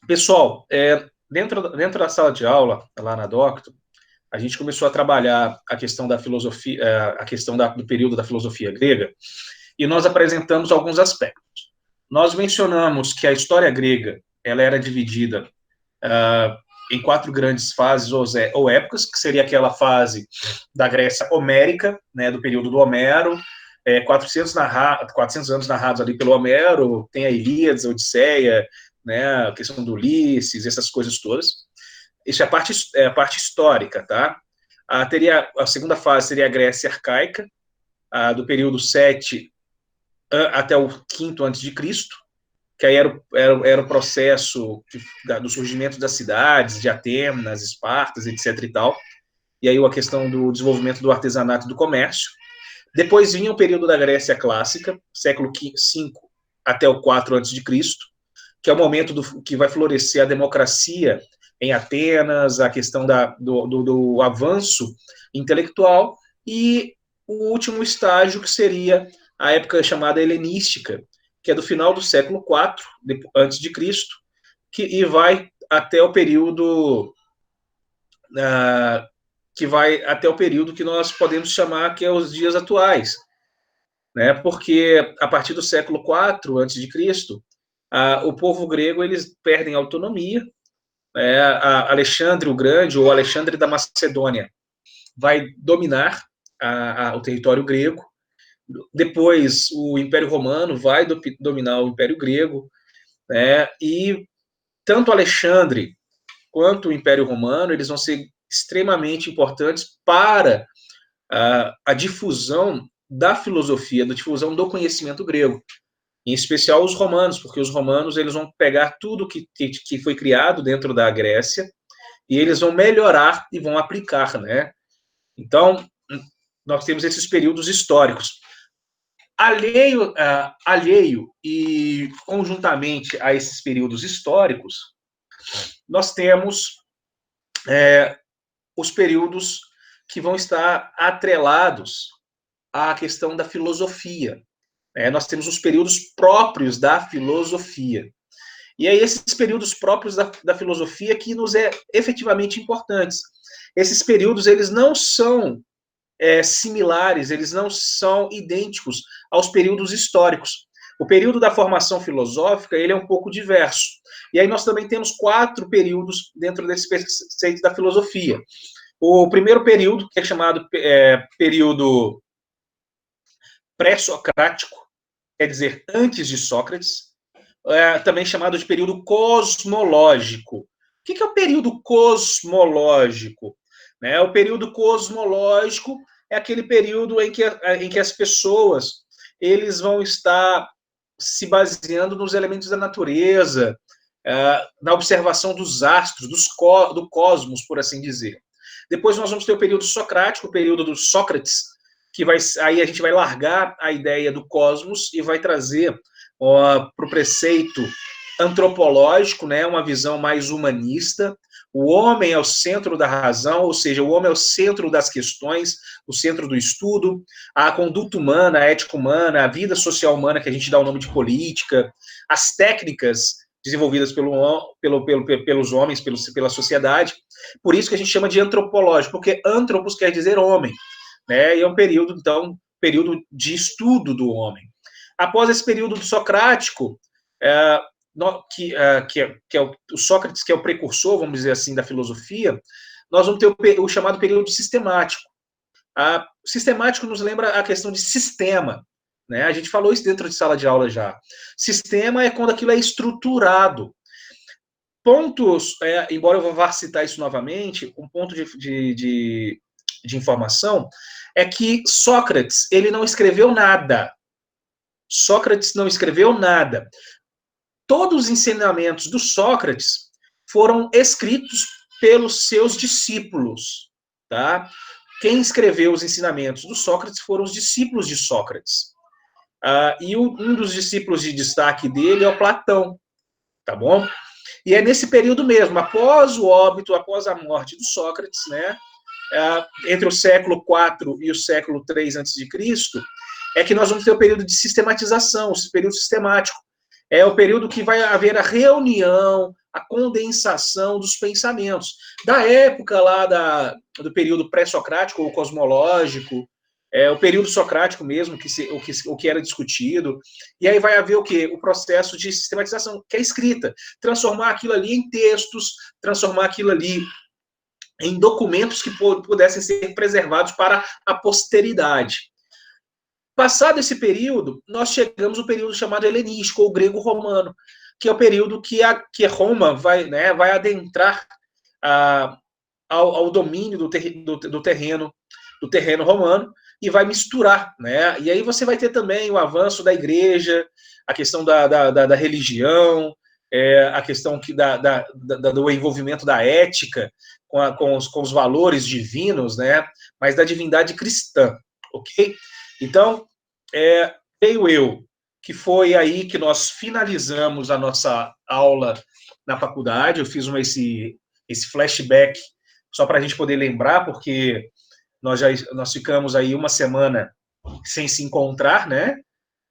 Pessoal, dentro da sala de aula, lá na Docto, a gente começou a trabalhar a questão da filosofia, a questão do período da filosofia grega, e nós apresentamos alguns aspectos. Nós mencionamos que a história grega ela era dividida em quatro grandes fases ou épocas, que seria aquela fase da Grécia homérica, né, do período do Homero, 400 anos narrados ali pelo Homero, tem a Ilíada, a Odisseia, né, a questão do Ulisses, essas coisas todas. Isso é a parte histórica, tá? A segunda fase seria a Grécia arcaica, do período 7 até o 5 antes de Cristo, que aí era o processo do surgimento das cidades, de Atenas, Espartas, etc. e tal. E aí a questão do desenvolvimento do artesanato e do comércio. Depois vinha o período da Grécia clássica, século V até o 4 antes de Cristo, que é o momento que vai florescer a democracia em Atenas, a questão do avanço intelectual, e o último estágio, que seria a época chamada helenística, que é do final do século IV antes de Cristo, e vai até o período que nós podemos chamar que é os dias atuais, né? Porque a partir do século IV antes de Cristo, o povo grego eles perdem autonomia. Alexandre o Grande, ou Alexandre da Macedônia, vai dominar o território grego. Depois, o Império Romano vai dominar o Império Grego, né? E tanto Alexandre quanto o Império Romano, eles vão ser extremamente importantes para a difusão da filosofia, da difusão do conhecimento grego. Em especial os romanos, porque os romanos eles vão pegar tudo que foi criado dentro da Grécia e eles vão melhorar e vão aplicar, né? Então, nós temos esses períodos históricos. Alheio e conjuntamente a esses períodos históricos, nós temos os períodos que vão estar atrelados à questão da filosofia. Nós temos os períodos próprios da filosofia. E aí, esses períodos próprios da filosofia que nos é efetivamente importantes. Esses períodos, eles não são similares, eles não são idênticos aos períodos históricos. O período da formação filosófica, ele é um pouco diverso. E aí nós também temos 4 períodos dentro desse conceito da filosofia. O primeiro período, que é chamado período pré-socrático, quer dizer, antes de Sócrates, também chamado de período cosmológico. O que é o período cosmológico? O período cosmológico é aquele período em que as pessoas eles vão estar se baseando nos elementos da natureza, na observação dos astros, do cosmos, por assim dizer. Depois nós vamos ter o período socrático, o período do Sócrates, aí a gente vai largar a ideia do cosmos e vai trazer para o preceito antropológico, né, uma visão mais humanista. O homem é o centro da razão, ou seja, o homem é o centro das questões, o centro do estudo, a conduta humana, a ética humana, a vida social humana, que a gente dá o nome de política, as técnicas desenvolvidas pelos homens, pela sociedade. Por isso que a gente chama de antropológico, porque antropos quer dizer homem, né? E é um período, então, período de estudo do homem. Após esse período socrático, que é o Sócrates, que é o precursor, vamos dizer assim, da filosofia, nós vamos ter o chamado período sistemático. Sistemático nos lembra a questão de sistema, né? A gente falou isso dentro de sala de aula já. Sistema é quando aquilo é estruturado. Pontos, embora eu vá citar isso novamente, um ponto de informação é que Sócrates, ele não escreveu nada. Sócrates não escreveu nada. Todos os ensinamentos do Sócrates foram escritos pelos seus discípulos, tá? Quem escreveu os ensinamentos do Sócrates foram os discípulos de Sócrates. E um dos discípulos de destaque dele é o Platão, tá bom? E é nesse período mesmo, após o óbito, após a morte do Sócrates, né, entre o século IV e o século III a.C., é que nós vamos ter o período de sistematização, o período sistemático. É o período que vai haver a reunião, a condensação dos pensamentos. Da época lá do período pré-socrático ou cosmológico, o período socrático mesmo, o que era discutido, e aí vai haver o quê? O processo de sistematização, que é a escrita, transformar aquilo ali em textos, transformar aquilo ali em documentos que pudessem ser preservados para a posteridade. Passado esse período, nós chegamos ao período chamado helenístico, ou grego-romano, que é o período que Roma vai adentrar ao domínio do terreno romano e vai misturar, né? E aí você vai ter também o avanço da igreja, a questão da religião, a questão do envolvimento da ética com os valores divinos, né? Mas da divindade cristã, ok? Então, creio eu que foi aí que nós finalizamos a nossa aula na faculdade. Eu fiz esse flashback só para a gente poder lembrar, porque nós ficamos aí uma semana sem se encontrar, né?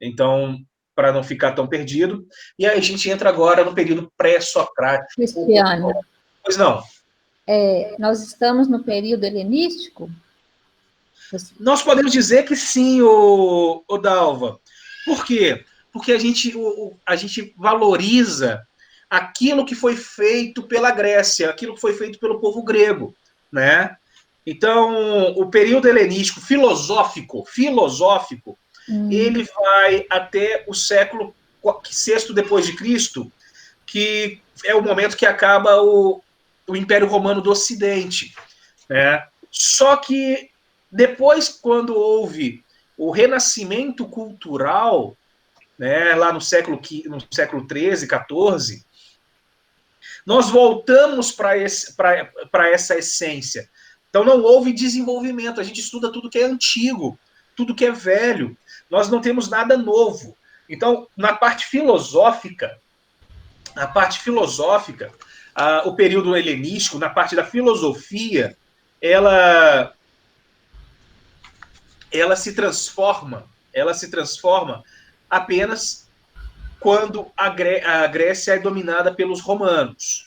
Então, para não ficar tão perdido. E aí a gente entra agora no período pré-socrático. Cristiano. Pois não. Nós estamos no período helenístico? Nós podemos dizer que sim, o Dalva. Por quê? Porque a gente valoriza aquilo que foi feito pela Grécia, aquilo que foi feito pelo povo grego, né? Então, o período helenístico filosófico, ele vai até o século VI depois de Cristo, que é o momento que acaba o Império Romano do Ocidente, né? Só que depois, quando houve o renascimento cultural, né, lá no século XIII, XIV, nós voltamos para essa essência. Então não houve desenvolvimento, a gente estuda tudo que é antigo, tudo que é velho, nós não temos nada novo. Então, na parte filosófica, o período helenístico, na parte da filosofia, ela se transforma apenas quando a Grécia é dominada pelos romanos.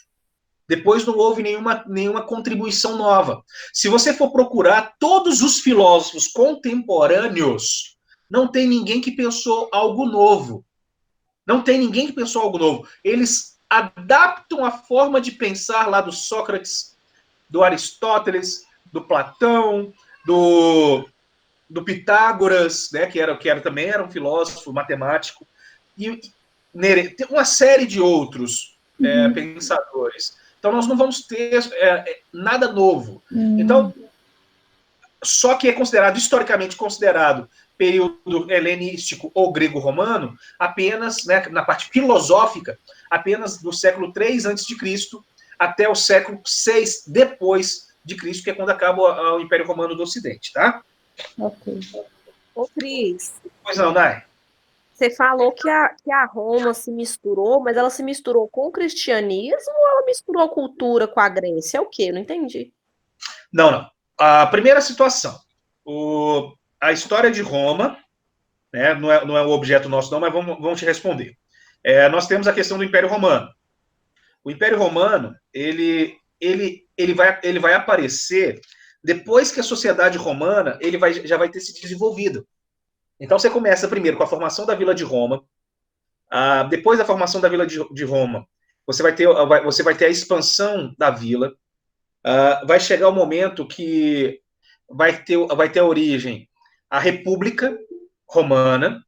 Depois não houve nenhuma contribuição nova. Se você for procurar todos os filósofos contemporâneos, não tem ninguém que pensou algo novo. Eles adaptam a forma de pensar lá do Sócrates, do Aristóteles, do Platão, do Pitágoras, né, que também era um filósofo matemático, e uma série de outros pensadores. Então, nós não vamos ter nada novo. Então, só que é historicamente considerado período helenístico ou grego-romano apenas, né, na parte filosófica, apenas do século III a.C. até o século VI depois de Cristo, que é quando acaba o Império Romano do Ocidente, tá? Ok. Ô, Cris. Pois não, Nai? Você falou que a Roma se misturou, mas ela se misturou com o cristianismo ou ela misturou a cultura com a Grécia? É o quê? Eu não entendi. Não. A primeira situação, a história de Roma, né, não é o objeto nosso não, mas vamos te responder. Nós temos a questão do Império Romano. O Império Romano, ele vai aparecer depois que a sociedade romana já vai ter se desenvolvido. Então, você começa primeiro com a formação da Vila de Roma. Depois da formação da Vila de Roma, você vai ter a expansão da vila. Vai chegar o momento que vai ter a origem a República Romana.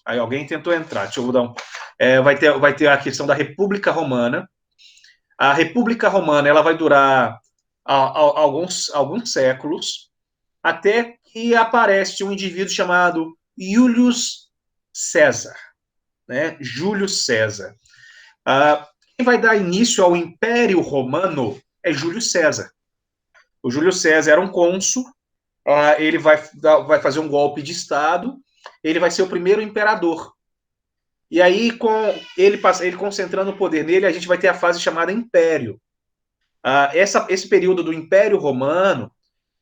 Aí alguém tentou entrar, deixa eu dar um... vai ter a questão da República Romana. A República Romana ela vai durar alguns séculos, até que aparece um indivíduo chamado Julius César, né? Júlio César. Quem vai dar início ao Império Romano é Júlio César. O Júlio César era um cônsul, ele vai fazer um golpe de Estado, ele vai ser o primeiro imperador. E aí, com ele concentrando o poder nele, a gente vai ter a fase chamada Império. Esse período do Império Romano,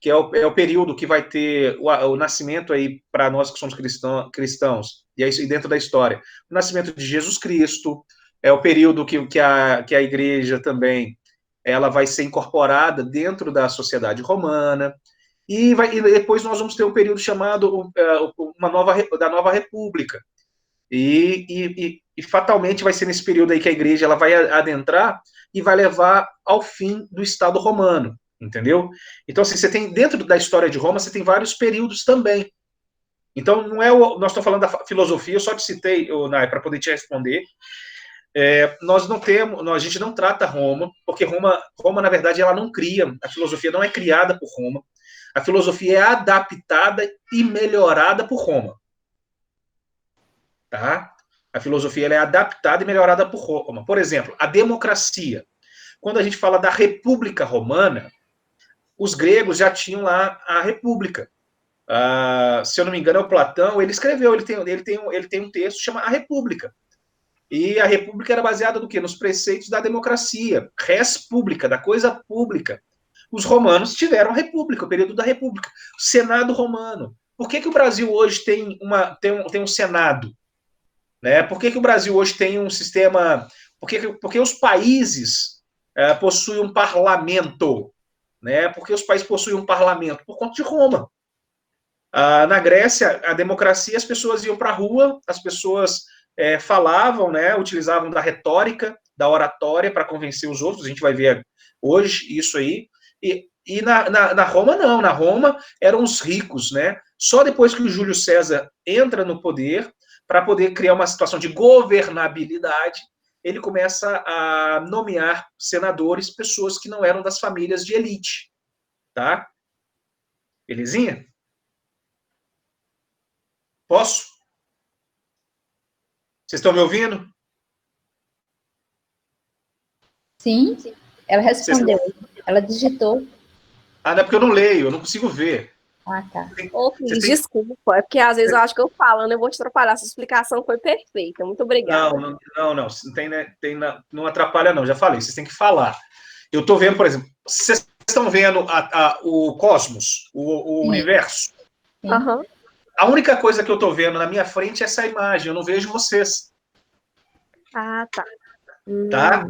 que é o período que vai ter o nascimento aí, para nós que somos cristãos, e é isso dentro da história, o nascimento de Jesus Cristo, é o período que a igreja também ela vai ser incorporada dentro da sociedade romana, e depois nós vamos ter um período chamado da Nova República. E fatalmente vai ser nesse período aí que a igreja ela vai adentrar e vai levar ao fim do Estado romano, entendeu? Então, assim, você tem, dentro da história de Roma, você tem vários períodos também. Então, não é nós estamos falando da filosofia, eu só te citei, Nai, para poder te responder. Nós não temos, a gente não trata Roma, porque Roma, na verdade, ela não cria, a filosofia não é criada por Roma, a filosofia é adaptada e melhorada por Roma. Tá? A filosofia ela é adaptada e melhorada por Roma. Por exemplo, a democracia. Quando a gente fala da República Romana, os gregos já tinham lá a República. Se eu não me engano, é o Platão, ele escreveu, ele tem um texto que chama A República. E a República era baseada no quê? Nos preceitos da democracia, res pública, da coisa pública. Os romanos tiveram a República, o período da República. O Senado romano. Por que o Brasil hoje tem um Senado? Né? Por que o Brasil hoje tem um sistema... Porque os países possuem um parlamento. Né? Por que os países possuem um parlamento? Por conta de Roma. Na Grécia, a democracia, as pessoas iam para a rua, as pessoas falavam, né? Utilizavam da retórica, da oratória para convencer os outros. A gente vai ver hoje isso aí. E na Roma, não. Na Roma, eram os ricos, né? Só depois que o Júlio César entra no poder, para poder criar uma situação de governabilidade, ele começa a nomear senadores, pessoas que não eram das famílias de elite. Tá? Belezinha? Posso? Vocês estão me ouvindo? Sim, ela respondeu. Ela digitou. Não é porque eu não leio, eu não consigo ver. Ah, tá. Ô, Cris, desculpa, é porque às vezes eu acho que eu falando, eu vou te atrapalhar. Essa explicação foi perfeita. Muito obrigada. Não atrapalha, não. Já falei, vocês têm que falar. Eu estou vendo, por exemplo, vocês estão vendo o cosmos, o universo? Uhum. A única coisa que eu estou vendo na minha frente é essa imagem, eu não vejo vocês. Ah, tá. Tá?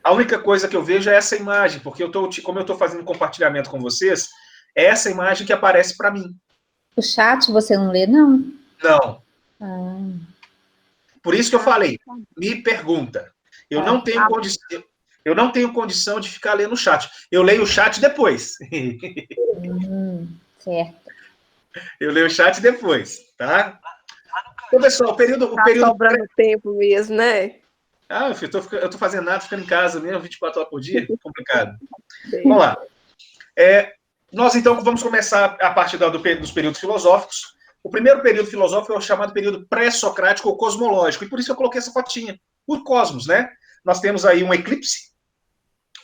A única coisa que eu vejo é essa imagem, porque como eu estou fazendo compartilhamento com vocês, é essa imagem que aparece para mim. O chat você não lê, não? Não. Ah. Por isso que eu falei, me pergunta. Eu não tenho condição de ficar lendo o chat. Eu leio o chat depois. Certo. Eu leio o chat depois, tá? Então, pessoal, o período... sobrando tempo mesmo, né? Eu tô fazendo nada, ficando em casa mesmo, 24 horas por dia, complicado. Vamos lá. Nós, então, vamos começar a partir dos períodos filosóficos. O primeiro período filosófico é o chamado período pré-socrático ou cosmológico, e por isso eu coloquei essa fotinha. O cosmos, né? Nós temos aí um eclipse,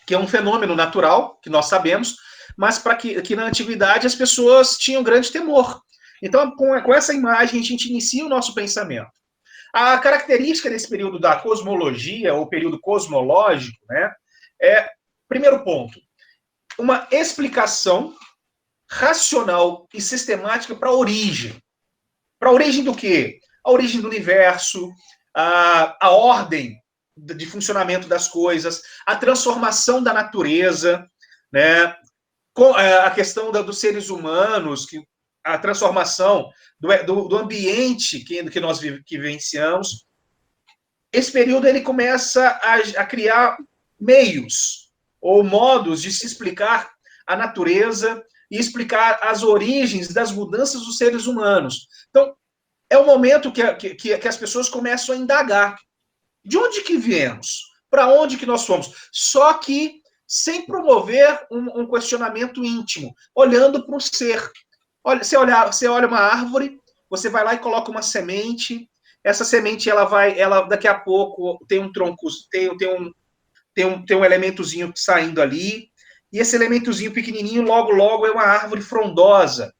que é um fenômeno natural, que nós sabemos, mas para que na antiguidade as pessoas tinham grande temor. Então, com essa imagem, a gente inicia o nosso pensamento. A característica desse período da cosmologia, ou período cosmológico, né, primeiro ponto, uma explicação racional e sistemática para a origem. Para a origem do quê? A origem do universo, a ordem de funcionamento das coisas, a transformação da natureza, né, a questão dos seres humanos, a transformação do ambiente que nós vivenciamos. Esse período ele começa a criar meios ou modos de se explicar a natureza e explicar as origens das mudanças dos seres humanos. Então, é o momento que as pessoas começam a indagar. De onde que viemos? Para onde que nós fomos? Só que sem promover um questionamento íntimo, olhando para o ser. Você olha uma árvore, você vai lá e coloca uma semente, essa semente ela daqui a pouco tem um tronco, tem um elementozinho saindo ali, e esse elementozinho pequenininho logo é uma árvore frondosa.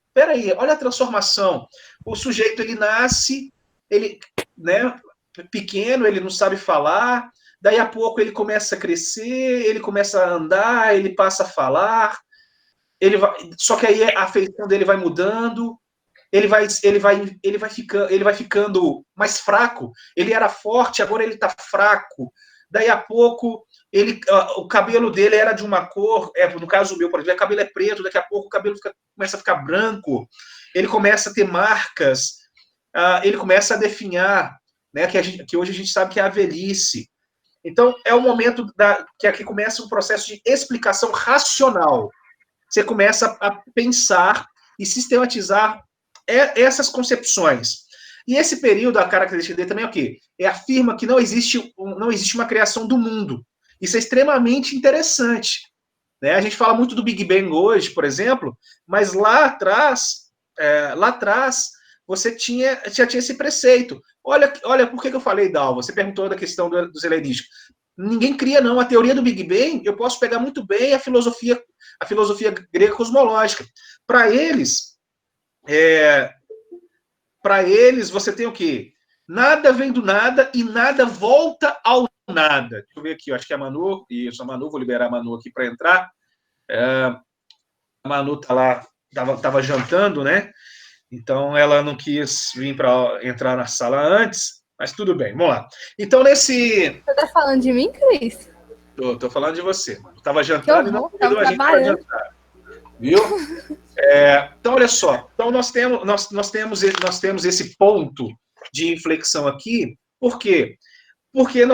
Espera aí, olha a transformação. O sujeito ele nasce, né, pequeno, ele não sabe falar, daí a pouco ele começa a crescer, ele começa a andar, ele passa a falar, só que aí a feição dele vai mudando, ele vai ficando mais fraco. Ele era forte, agora ele está fraco. Daí a pouco, o cabelo dele era de uma cor, no caso o meu, por exemplo, o cabelo é preto, daqui a pouco o cabelo começa a ficar branco, ele começa a ter marcas, ele começa a definhar, né, que hoje a gente sabe que é a velhice. Então, é o momento que aqui começa um processo de explicação racional. Você começa a pensar e sistematizar essas concepções. E esse período, a característica dele também é o quê? Afirma que não existe uma criação do mundo. Isso é extremamente interessante. Né? A gente fala muito do Big Bang hoje, por exemplo, mas lá atrás você já tinha esse preceito. Olha por que eu falei, Dalva? Você perguntou da questão dos helenísticos. Ninguém cria, não. A teoria do Big Bang, eu posso pegar muito bem a filosofia grega cosmológica. Para eles, você tem o quê? Nada vem do nada e nada volta ao nada. Deixa eu ver aqui, eu acho que é a Manu. Isso, a Manu, vou liberar a Manu aqui para entrar. A Manu tá lá, estava jantando, né? Então ela não quis vir para entrar na sala antes, mas tudo bem, vamos lá. Então, Você tá falando de mim, Cris? Tô falando de você, mano. Tava jantando e não convidou a gente para jantar. Viu? Então, olha só. Então, nós temos esse ponto de inflexão aqui. Por quê? Porque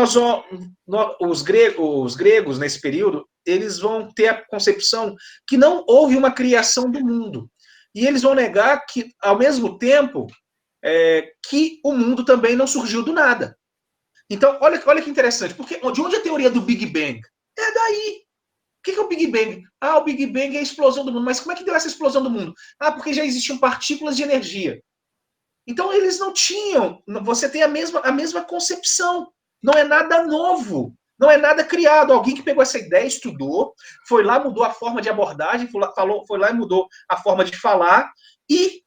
os gregos, nesse período, eles vão ter a concepção que não houve uma criação do mundo. E eles vão negar que, ao mesmo tempo, que o mundo também não surgiu do nada. Então, olha que interessante. Porque de onde é a teoria do Big Bang? É daí. O que é o Big Bang? O Big Bang é a explosão do mundo. Mas como é que deu essa explosão do mundo? Porque já existiam partículas de energia. Então, eles não tinham... Você tem a mesma concepção. Não é nada novo. Não é nada criado. Alguém que pegou essa ideia, estudou, foi lá, mudou a forma de abordagem, foi lá e mudou a forma de falar e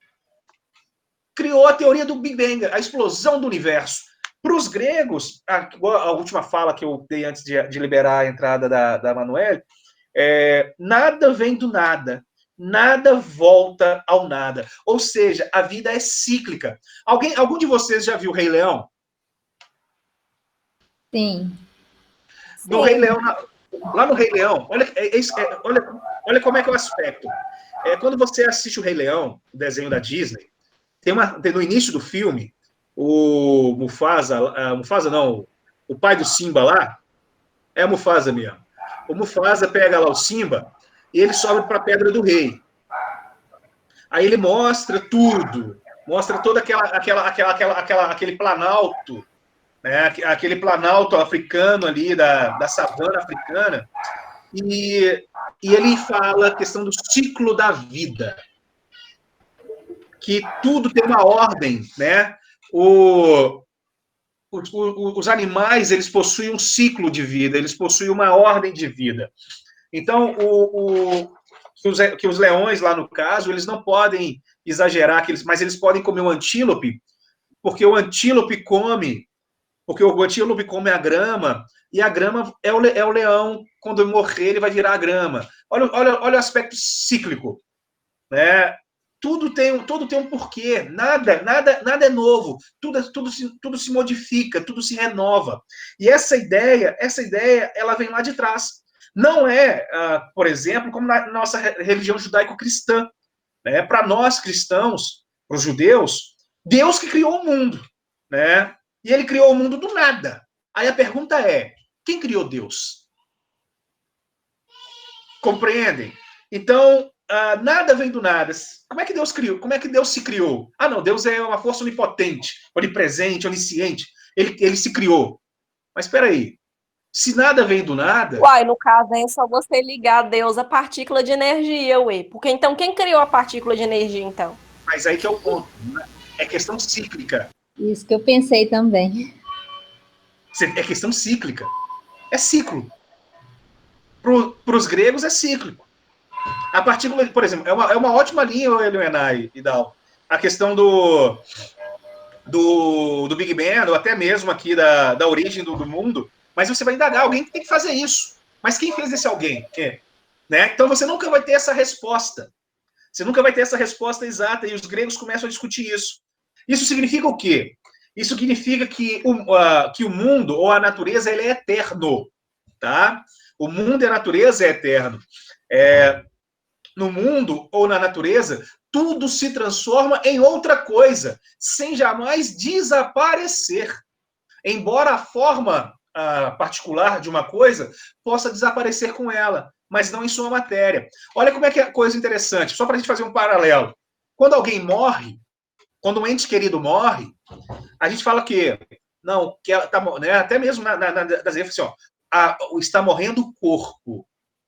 criou a teoria do Big Bang, a explosão do universo. Para os gregos, a última fala que eu dei antes de liberar a entrada da Manuel, nada vem do nada, nada volta ao nada. Ou seja, a vida é cíclica. Algum de vocês já viu o Rei Leão? Sim. No Rei Leão, lá no Rei Leão, olha como é que é o aspecto. Quando você assiste o Rei Leão, o desenho da Disney, tem no início do filme, o Mufasa não, o pai do Simba lá, é a Mufasa mesmo. O Mufasa pega lá o Simba e ele sobe para a Pedra do Rei. Aí ele mostra tudo, mostra todo aquele planalto, né? Aquele planalto africano ali, da savana africana, e ele fala a questão do ciclo da vida, que tudo tem uma ordem, né? Os animais, eles possuem um ciclo de vida, eles possuem uma ordem de vida. Então, que os leões, lá no caso, eles não podem exagerar, mas eles podem comer um antílope, porque o antílope come a grama, e a grama é o leão, quando morrer, ele vai virar a grama. Olha o aspecto cíclico, né? Tudo tem um porquê, nada é novo, tudo se modifica, tudo se renova. E essa ideia, ela vem lá de trás. Não é, por exemplo, como na nossa religião judaico-cristã. Né? Para nós cristãos, para os judeus, Deus que criou o mundo, né? E ele criou o mundo do nada. Aí a pergunta é, quem criou Deus? Compreendem? Então, nada vem do nada. Como é que Deus criou? Como é que Deus se criou? Não, Deus é uma força onipotente, onipresente, onisciente. Ele se criou. Mas espera aí. Se nada vem do nada... Uai, no caso é só você ligar a Deus a partícula de energia, ué. Porque então quem criou a partícula de energia, então? Mas aí que é o ponto. Né? É questão cíclica. Isso que eu pensei também. É questão cíclica. É ciclo. Para os gregos é cíclico. A partícula, por exemplo, é uma ótima linha, Elianai e Dal. A questão do Big Bang, ou até mesmo aqui da origem do mundo, mas você vai indagar, alguém que tem que fazer isso. Mas quem fez esse alguém? Né? Então você nunca vai ter essa resposta. Você nunca vai ter essa resposta exata, e os gregos começam a discutir isso. Isso significa o quê? Isso significa que o mundo ou a natureza ele é eterno, tá? O mundo e a natureza é eterno. No mundo ou na natureza, tudo se transforma em outra coisa, sem jamais desaparecer. Embora a forma particular de uma coisa possa desaparecer com ela, mas não em sua matéria. Olha como é que é coisa interessante, só para a gente fazer um paralelo. Quando alguém morre, quando um ente querido morre, a gente fala que não, que ela tá, né, até mesmo das assim, está morrendo o corpo,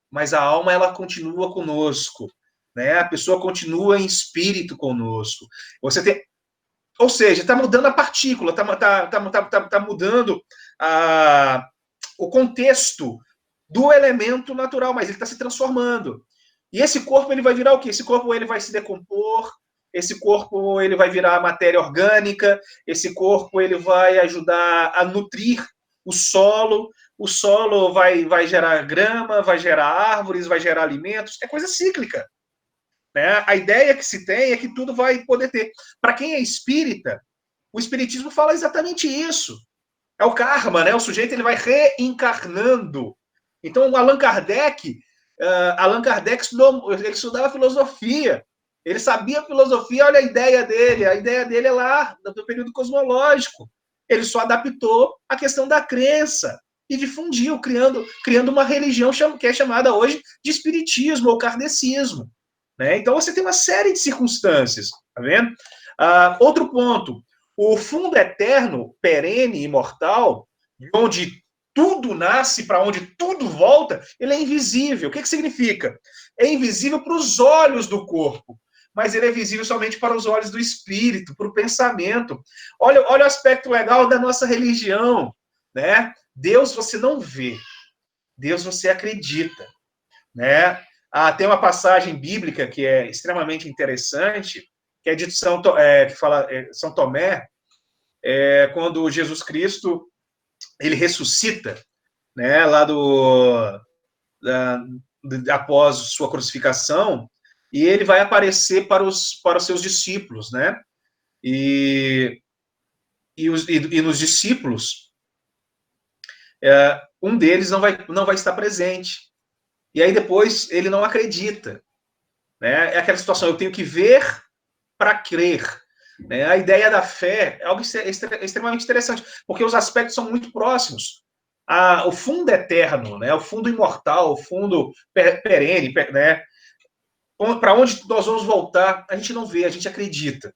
mas a alma ela continua conosco, né? A pessoa continua em espírito conosco. Você tem, ou seja, está mudando a partícula, está mudando o contexto do elemento natural, mas ele está se transformando. E esse corpo ele vai virar o quê? Esse corpo ele vai se decompor, esse corpo ele vai virar matéria orgânica, esse corpo ele vai ajudar a nutrir o solo vai gerar grama, vai gerar árvores, vai gerar alimentos, é coisa cíclica. Né? A ideia que se tem é que tudo vai poder ter. Para quem é espírita, o espiritismo fala exatamente isso. É o karma, né? O sujeito ele vai reencarnando. Então, o Allan Kardec ele estudava filosofia. Ele sabia filosofia, olha a ideia dele. A ideia dele é lá, do período cosmológico. Ele só adaptou a questão da crença e difundiu, criando uma religião que é chamada hoje de espiritismo ou kardecismo. Né? Então, você tem uma série de circunstâncias, tá vendo? Outro ponto, o fundo eterno, perene, imortal, de onde tudo nasce, para onde tudo volta, ele é invisível. O que significa? É invisível para os olhos do corpo, mas ele é visível somente para os olhos do espírito, para o pensamento. Olha o aspecto legal da nossa religião, né? Deus você não vê, Deus você acredita, né? Tem uma passagem bíblica que é extremamente interessante, que é de São Tomé, quando Jesus Cristo ele ressuscita, né, lá após sua crucificação, e ele vai aparecer para os seus discípulos, né? E nos discípulos, um deles não vai estar presente. E aí depois ele não acredita. Né? É aquela situação, eu tenho que ver para crer. Né? A ideia da fé é algo extremamente interessante, porque os aspectos são muito próximos. O fundo eterno, né? O fundo imortal, o fundo perene, né? Para onde nós vamos voltar, a gente não vê, a gente acredita.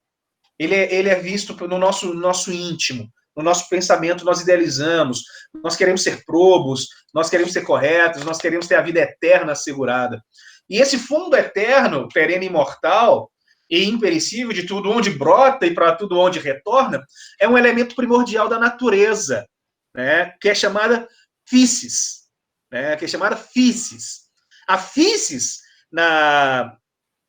Ele é visto no nosso íntimo, no nosso pensamento, nós idealizamos, nós queremos ser probos, nós queremos ser corretos, nós queremos ter a vida eterna assegurada. E esse fundo eterno, perene imortal e imperecível de tudo onde brota e para tudo onde retorna, é um elemento primordial da natureza, né, que é chamada physis, né, que é chamada physis. A physis,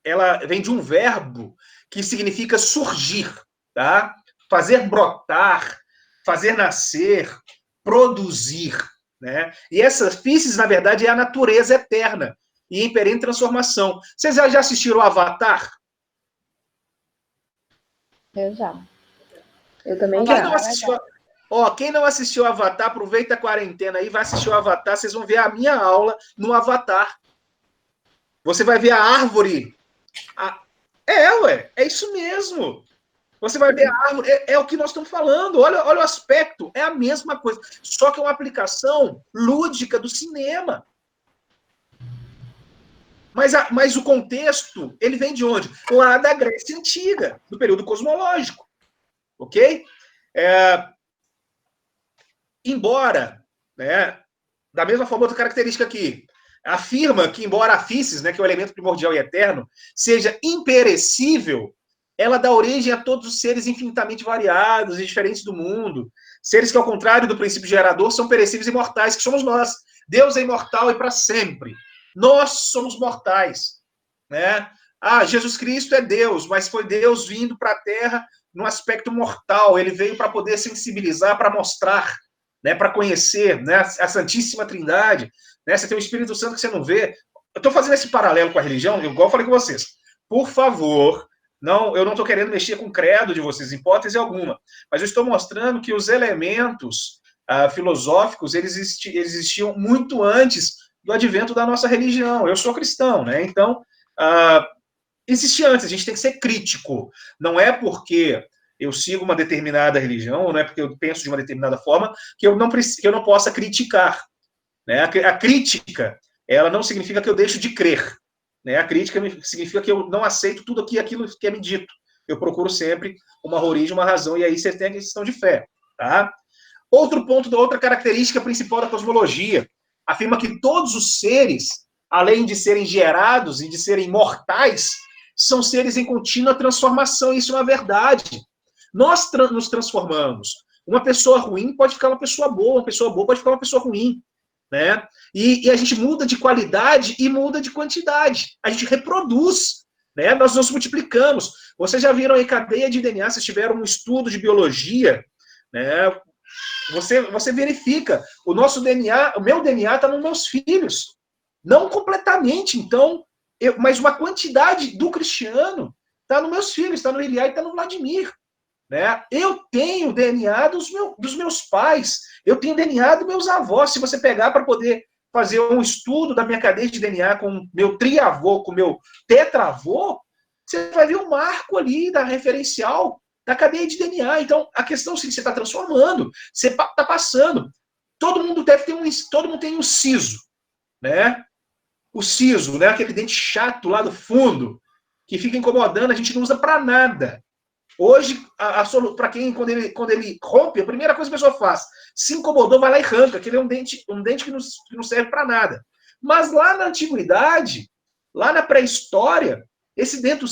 ela vem de um verbo que significa surgir, tá? Fazer brotar, fazer nascer, produzir, né? E essa physis, na verdade, é a natureza eterna e em perene transformação. Vocês já assistiram o Avatar? Eu já. Eu também Quem já. não assistiu, quem não assistiu o Avatar, aproveita a quarentena aí, vai assistir o Avatar, vocês vão ver a minha aula no Avatar. Você vai ver a árvore. É isso mesmo. Você vai ver a árvore, é o que nós estamos falando. Olha o aspecto, é a mesma coisa. Só que é uma aplicação lúdica do cinema. Mas o contexto, ele vem de onde? Lá da Grécia Antiga, do período cosmológico. Ok? Embora, né, da mesma forma, outra característica aqui, afirma que, embora a physis, né, que é o elemento primordial e eterno, seja imperecível, ela dá origem a todos os seres infinitamente variados e diferentes do mundo. Seres que, ao contrário do princípio gerador, são perecíveis e mortais, que somos nós. Deus é imortal e para sempre. Nós somos mortais. Né? Jesus Cristo é Deus, mas foi Deus vindo para a Terra num aspecto mortal. Ele veio para poder sensibilizar, para mostrar, né, para conhecer, né, a Santíssima Trindade. Né? Você tem o Espírito Santo que você não vê. Eu estou fazendo esse paralelo com a religião, igual eu falei com vocês. por favor, não, eu não estou querendo mexer com o credo de vocês, em hipótese alguma, mas eu estou mostrando que os elementos filosóficos, eles existiam muito antes do advento da nossa religião. Eu sou cristão, né? Então, existia antes, a gente tem que ser crítico. Não é porque eu sigo uma determinada religião, não é porque eu penso de uma determinada forma, que eu não possa criticar. Né? A crítica, ela não significa que eu deixo de crer. Né? A crítica significa que eu não aceito tudo aquilo que é me dito. Eu procuro sempre uma origem, uma razão, e aí você tem a questão de fé. Tá? Outro ponto, outra característica principal da cosmologia, afirma que todos os seres, além de serem gerados e de serem mortais, são seres em contínua transformação. Isso é uma verdade. Nós nos transformamos. Uma pessoa ruim pode ficar uma pessoa boa pode ficar uma pessoa ruim. Né? E a gente muda de qualidade e muda de quantidade. A gente reproduz. Né? Nós nos multiplicamos. Vocês já viram aí cadeia de DNA, se tiveram um estudo de biologia, né? Você verifica, o nosso DNA, o meu DNA está nos meus filhos. Não completamente, então, mas uma quantidade do Cristiano está nos meus filhos, está no Eliá e está no Vladimir. Né? Eu tenho DNA dos meus pais, eu tenho DNA dos meus avós. Se você pegar para poder fazer um estudo da minha cadeia de DNA com meu triavô, com meu tetravô, você vai ver um marco ali da referencial da cadeia de DNA. Então, a questão é que você está transformando, você está passando. Todo mundo tem um siso, né? O siso, né? Aquele dente chato lá do fundo, que fica incomodando, a gente não usa para nada. Hoje, para quem, quando ele rompe, a primeira coisa que a pessoa faz, se incomodou, vai lá e arranca, que ele é um dente que não serve para nada. Mas lá na antiguidade, lá na pré-história, esse dente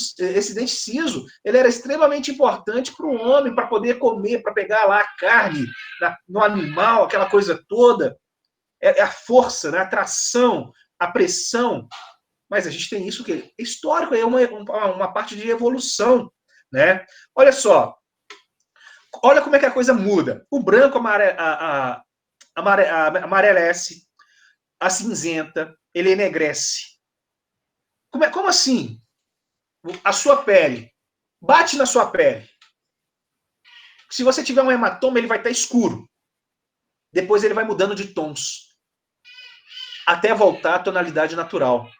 siso, ele era extremamente importante para o homem, para poder comer, para pegar lá a carne no animal, aquela coisa toda. É a força, né? A tração, a pressão. Mas a gente tem isso que é histórico, é uma parte de evolução. Né? Olha só. Olha como é que a coisa muda. O branco amarelece, a cinzenta, ele enegrece. Como assim? A sua pele, bate na sua pele. Se você tiver um hematoma, ele vai estar escuro. Depois ele vai mudando de tons. Até voltar à tonalidade natural.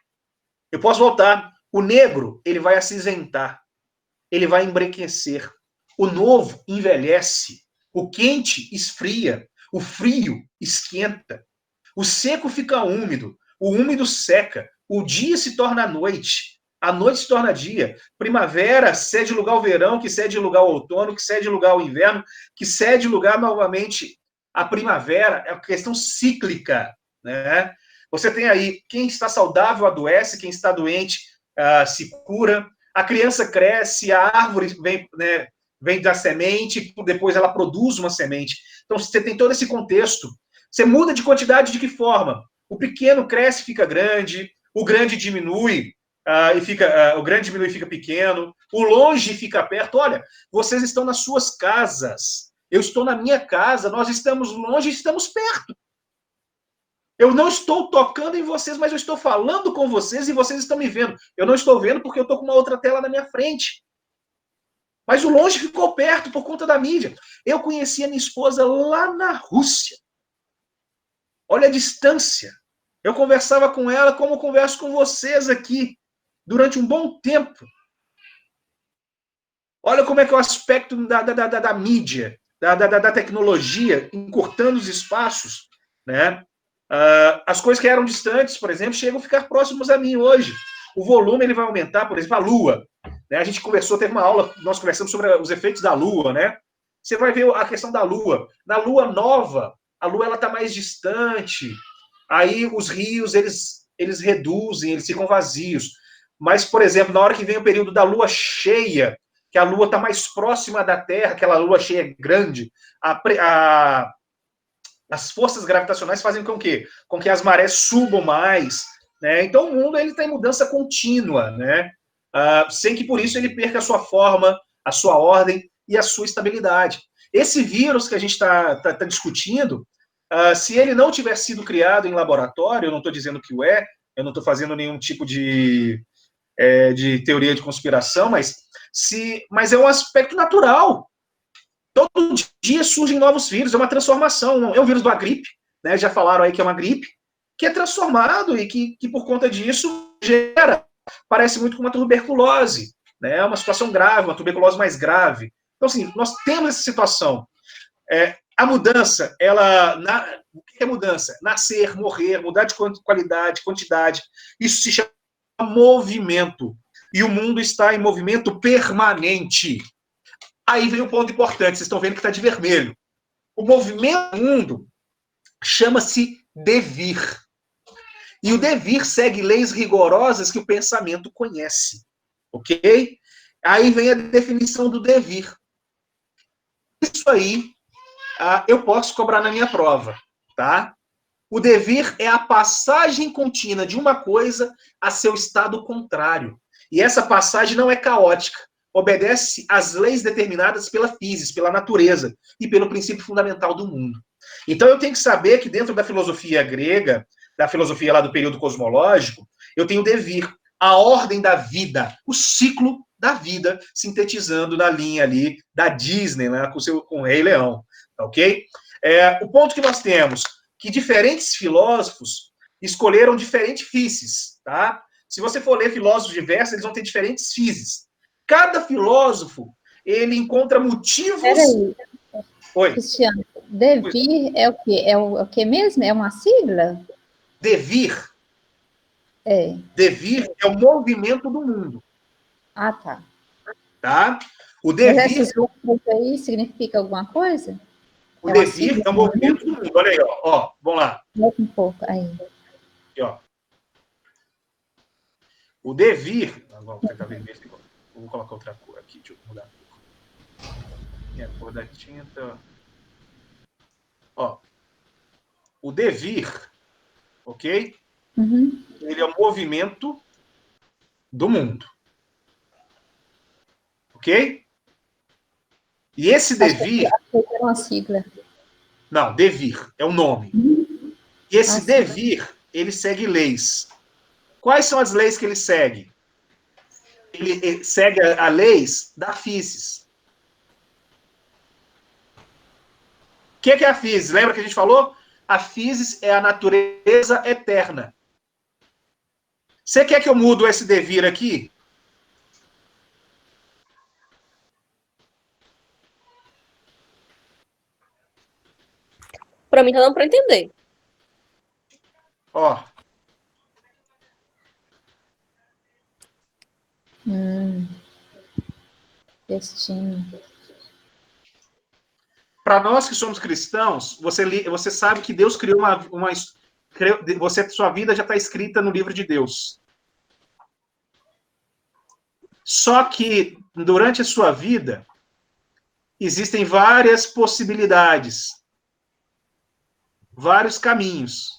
Eu posso voltar. O negro, ele vai acinzentar. Ele vai embranquecer. O novo envelhece. O quente esfria. O frio esquenta. O seco fica úmido. O úmido seca. O dia se torna noite. A noite se torna dia. Primavera cede lugar ao verão, que cede lugar ao outono, que cede lugar ao inverno, que cede lugar novamente à primavera. É uma questão cíclica. Né? Você tem aí quem está saudável adoece, quem está doente se cura. A criança cresce, a árvore vem da semente, depois ela produz uma semente. Então você tem todo esse contexto. Você muda de quantidade de que forma? O pequeno cresce e fica grande, o grande diminui, o grande diminui e fica pequeno, o longe fica perto. Olha, vocês estão nas suas casas, eu estou na minha casa, nós estamos longe e estamos perto. Eu não estou tocando em vocês, mas eu estou falando com vocês e vocês estão me vendo. Eu não estou vendo porque eu estou com uma outra tela na minha frente. Mas o longe ficou perto por conta da mídia. Eu conheci a minha esposa lá na Rússia. Olha a distância. Eu conversava com ela como eu converso com vocês aqui, durante um bom tempo. Olha como é que é o aspecto da mídia, da tecnologia, encurtando os espaços. Né? As coisas que eram distantes, por exemplo, chegam a ficar próximas a mim hoje. O volume ele vai aumentar, por exemplo, a Lua. Né? A gente teve uma aula, nós conversamos sobre os efeitos da Lua. Né? Você vai ver a questão da Lua. Na Lua nova, a Lua está mais distante. Aí os rios, eles reduzem, eles ficam vazios. Mas, por exemplo, na hora que vem o período da Lua cheia, que a Lua está mais próxima da Terra, aquela Lua cheia grande, as forças gravitacionais fazem com que as marés subam mais. Né? Então, o mundo está em mudança contínua, né? Sem que, por isso, ele perca a sua forma, a sua ordem e a sua estabilidade. Esse vírus que a gente está discutindo, se ele não tiver sido criado em laboratório, eu não estou dizendo que o é, eu não estou fazendo nenhum tipo de de teoria de conspiração, mas é um aspecto natural. Todo dia surgem novos vírus, é uma transformação. É um vírus da gripe, né? Já falaram aí que é uma gripe, que é transformado e que por conta disso gera, parece muito com uma tuberculose, né? É uma situação grave, uma tuberculose mais grave. Então, assim, nós temos essa situação. A mudança, o que é mudança? Nascer, morrer, mudar de qualidade, quantidade. Isso se chama movimento. E o mundo está em movimento permanente. Aí vem um ponto importante, vocês estão vendo que está de vermelho. O movimento do mundo chama-se devir. E o devir segue leis rigorosas que o pensamento conhece. Ok? Aí vem a definição do devir. Isso aí eu posso cobrar na minha prova, tá? O devir é a passagem contínua de uma coisa a seu estado contrário. E essa passagem não é caótica. Obedece às leis determinadas pela física, pela natureza e pelo princípio fundamental do mundo. Então eu tenho que saber que dentro da filosofia grega, da filosofia lá do período cosmológico, eu tenho o devir, a ordem da vida, o ciclo da vida, sintetizando na linha ali da Disney, né, com o Rei Leão, ok? O ponto que nós temos, que diferentes filósofos escolheram diferentes físicos, tá? Se você for ler filósofos diversos, eles vão ter diferentes físicos. Cada filósofo, ele encontra motivos... Peraí, Oi. Cristiano, devir é o quê? É o que mesmo? É uma sigla? Devir. Devir é o movimento do mundo. Ah, tá. Tá? O devir... Mas devir... esses letras aí significa alguma coisa? O devir é o movimento do mundo. Olha aí, ó. Vamos lá. Um pouco, aí. Aqui, ó. O devir... Vamos tentar ver. Vou colocar outra cor aqui. Deixa eu mudar a cor. E a cor da tinta... Ó. O devir, ok? Uhum. Ele é o movimento do mundo. Ok? E esse devir... É uma sigla. Não, devir é o nome. E esse devir, ele segue leis. Quais são as leis que ele segue? Ele segue a leis da física. O que é a física? Lembra que a gente falou? A física é a natureza eterna. Você quer que eu mudo esse devir aqui? Para mim tá dando para entender. Ó. Destino. Para nós que somos cristãos, você sabe que Deus criou sua vida já está escrita no livro de Deus. Só que durante a sua vida existem várias possibilidades, vários caminhos.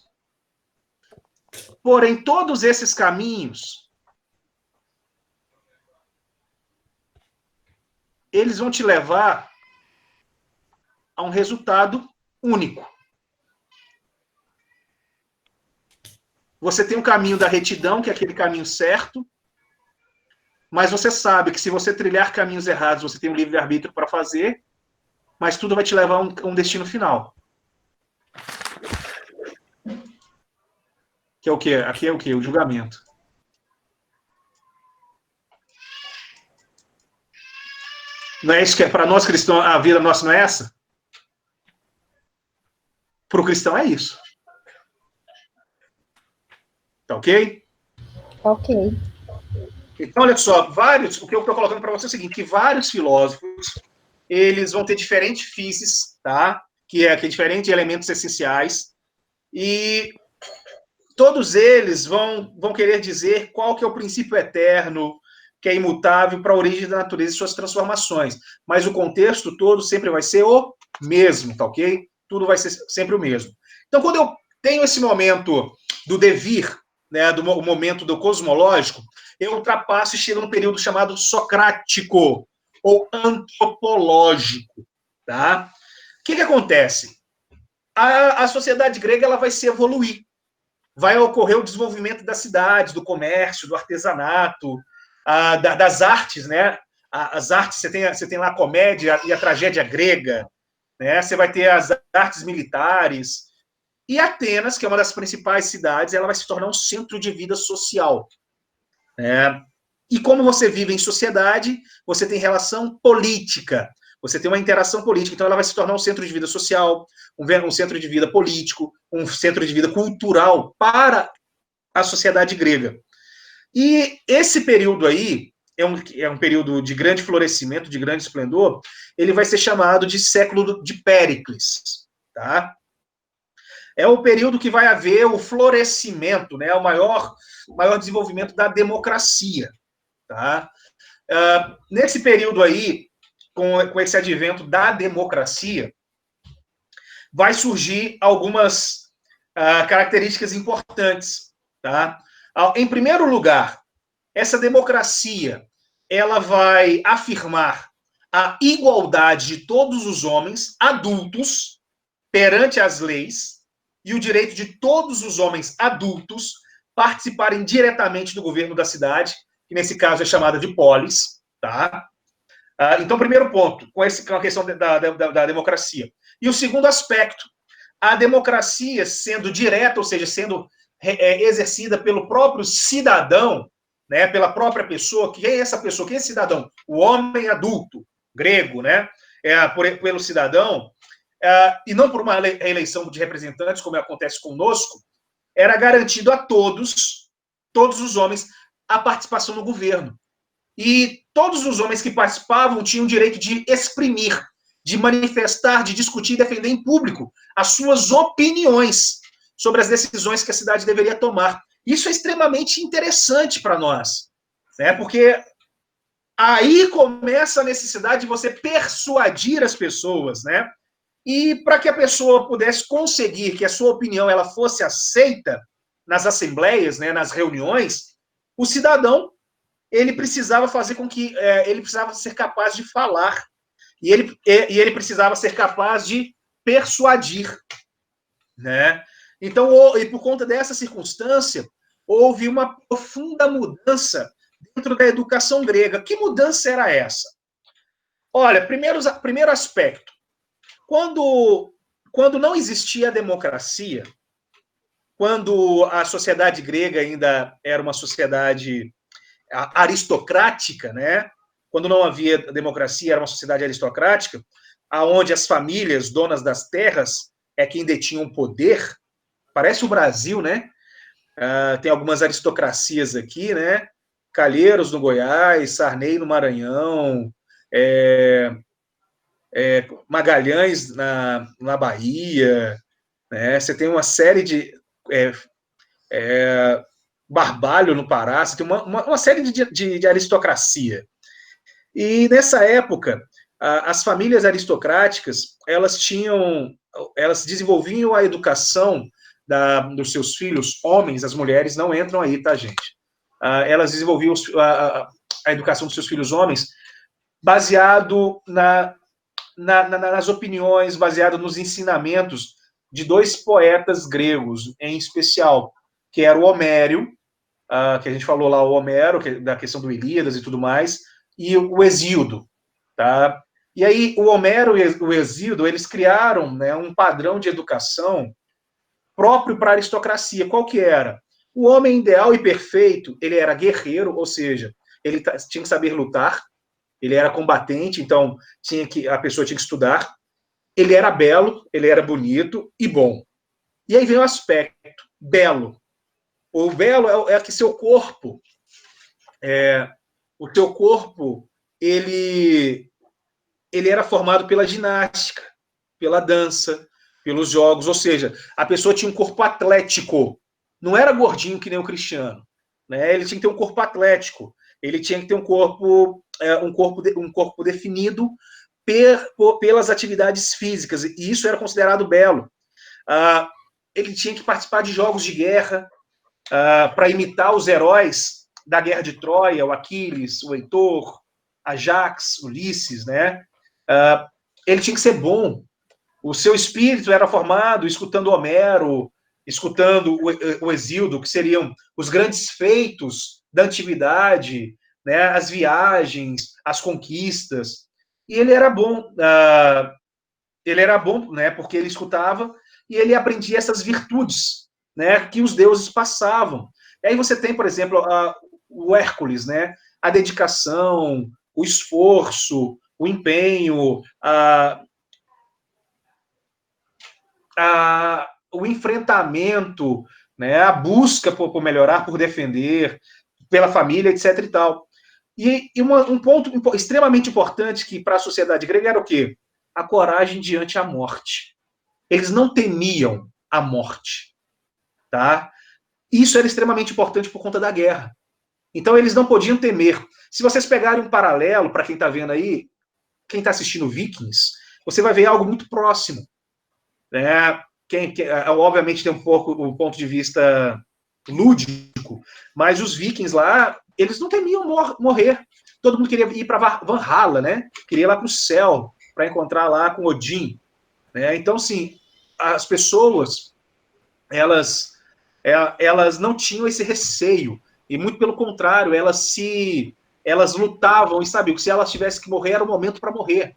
Porém, todos esses caminhos, eles vão te levar a um resultado único. Você tem o caminho da retidão, que é aquele caminho certo, mas você sabe que se você trilhar caminhos errados, você tem um livre-arbítrio para fazer, mas tudo vai te levar a um destino final. Que é o quê? Aqui é o quê? O julgamento. Não é isso que é para nós cristãos, a vida nossa não é essa? Para o cristão é isso. Tá ok? Ok. Então, olha só, o que eu estou colocando para você é o seguinte, que vários filósofos, eles vão ter diferentes físicos, tá? Que é diferentes elementos essenciais, e todos eles vão querer dizer qual que é o princípio eterno, que é imutável para a origem da natureza e suas transformações. Mas o contexto todo sempre vai ser o mesmo, tá ok? Tudo vai ser sempre o mesmo. Então, quando eu tenho esse momento do devir, né, do momento do cosmológico, eu ultrapasso e chego no período chamado socrático, ou antropológico, tá? O que acontece? A sociedade grega ela vai se evoluir. vai ocorrer o desenvolvimento das cidades, do comércio, do artesanato, das artes, né? As artes, você tem lá a comédia e a tragédia grega, né? Você vai ter as artes militares. E Atenas, que é uma das principais cidades, ela vai se tornar um centro de vida social. Né? E como você vive em sociedade, você tem relação política, você tem uma interação política, então ela vai se tornar um centro de vida social, um centro de vida político, um centro de vida cultural para a sociedade grega. E esse período aí é um período de grande florescimento, de grande esplendor, ele vai ser chamado de século de Péricles, tá? É o período que vai haver o florescimento, né, o maior desenvolvimento da democracia, tá? Nesse período aí, com esse advento da democracia, vai surgir algumas características importantes, tá? Em primeiro lugar, essa democracia, ela vai afirmar a igualdade de todos os homens adultos perante as leis e o direito de todos os homens adultos participarem diretamente do governo da cidade, que nesse caso é chamada de polis, tá? Então, primeiro ponto, com a questão da democracia. E o segundo aspecto, a democracia sendo direta, ou seja, sendo exercida pelo próprio cidadão, né, pela própria pessoa. Quem é essa pessoa? Quem é esse cidadão? O homem adulto, grego, né? Pelo cidadão, e não por uma eleição de representantes, como acontece conosco, era garantido a todos os homens, a participação no governo. E todos os homens que participavam tinham o direito de exprimir, de manifestar, de discutir e defender em público as suas opiniões sobre as decisões que a cidade deveria tomar. Isso é extremamente interessante para nós, né? Porque aí começa a necessidade de você persuadir as pessoas, né? E para que a pessoa pudesse conseguir que a sua opinião ela fosse aceita nas assembleias, né, nas reuniões, o cidadão ele precisava fazer com que ele precisava ser capaz de falar e ele precisava ser capaz de persuadir, né? Então, e por conta dessa circunstância, houve uma profunda mudança dentro da educação grega. Que mudança era essa? Olha, primeiro aspecto. Quando não existia a democracia, quando a sociedade grega ainda era uma sociedade aristocrática, né? Quando não havia democracia, era uma sociedade aristocrática, aonde as famílias donas das terras é quem detinham o poder. Parece o Brasil, né? Tem algumas aristocracias aqui, né? Calheiros no Goiás, Sarney no Maranhão, Magalhães na Bahia, né? Você tem uma série de Barbalho no Pará, você tem uma série de aristocracia. E nessa época, as famílias aristocráticas, elas desenvolviam a educação dos seus filhos, homens, as mulheres não entram aí, tá, gente? Elas desenvolviam a educação dos seus filhos homens baseado nas opiniões, baseado nos ensinamentos de dois poetas gregos, em especial, que era o Homério, que a gente falou lá, o Homero, da questão do Ilíadas e tudo mais, e o Hesíodo, tá? E aí, o Homero e o Hesíodo, eles criaram, né, um padrão de educação próprio para a aristocracia. Qual que era? O homem ideal e perfeito, ele era guerreiro, ou seja, ele tinha que saber lutar, ele era combatente, então a pessoa tinha que estudar, ele era belo, ele era bonito e bom. E aí vem o aspecto belo. O belo é que seu corpo, o teu corpo, ele era formado pela ginástica, pela dança, pelos jogos, ou seja, a pessoa tinha um corpo atlético, não era gordinho que nem o Cristiano, né? Ele tinha que ter um corpo atlético, ele tinha que ter um corpo definido pelas atividades físicas, e isso era considerado belo. Ele tinha que participar de jogos de guerra para imitar os heróis da Guerra de Troia, o Aquiles, o Heitor, Ajax, Ulisses, né? Ele tinha que ser bom. O seu espírito era formado escutando Homero, escutando o Hesíodo, que seriam os grandes feitos da antiguidade, né, as viagens, as conquistas. E ele era bom, né, porque ele escutava e ele aprendia essas virtudes, né, que os deuses passavam. E aí você tem, por exemplo, o Hércules, né, a dedicação, o esforço, o empenho, o enfrentamento, né, a busca por melhorar, por defender, pela família, etc. e tal. E um ponto extremamente importante que para a sociedade grega era o quê? A coragem diante a morte. Eles não temiam a morte, tá? Isso era extremamente importante por conta da guerra. Então eles não podiam temer. Se vocês pegarem um paralelo, para quem está vendo aí, quem está assistindo Vikings, você vai ver algo muito próximo. Né? Obviamente tem um pouco o ponto de vista lúdico, mas os Vikings lá, eles não temiam morrer. Todo mundo queria ir para Valhalla, né? Queria ir lá para o céu, para encontrar lá com Odin. Né? Então, sim, as pessoas, elas não tinham esse receio, e muito pelo contrário, elas lutavam e sabiam que se elas tivessem que morrer, era o momento para morrer.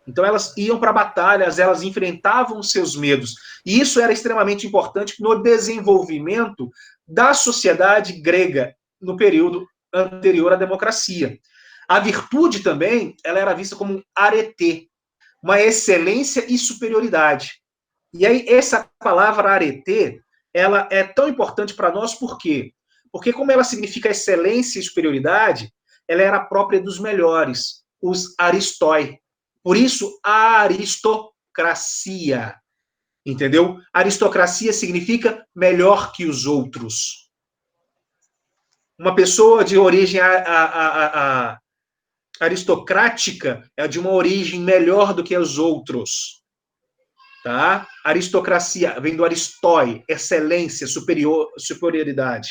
Então elas iam para batalhas, elas enfrentavam os seus medos. E isso era extremamente importante no desenvolvimento da sociedade grega no período anterior à democracia. A virtude também, ela era vista como um arete, uma excelência e superioridade. E aí essa palavra arete, ela é tão importante para nós por quê? Porque como ela significa excelência e superioridade, ela era própria dos melhores, os aristói. Por isso, a aristocracia, entendeu? Aristocracia significa melhor que os outros. Uma pessoa de origem aristocrática é de uma origem melhor do que os outros. Tá? Aristocracia vem do aristói, excelência, superioridade.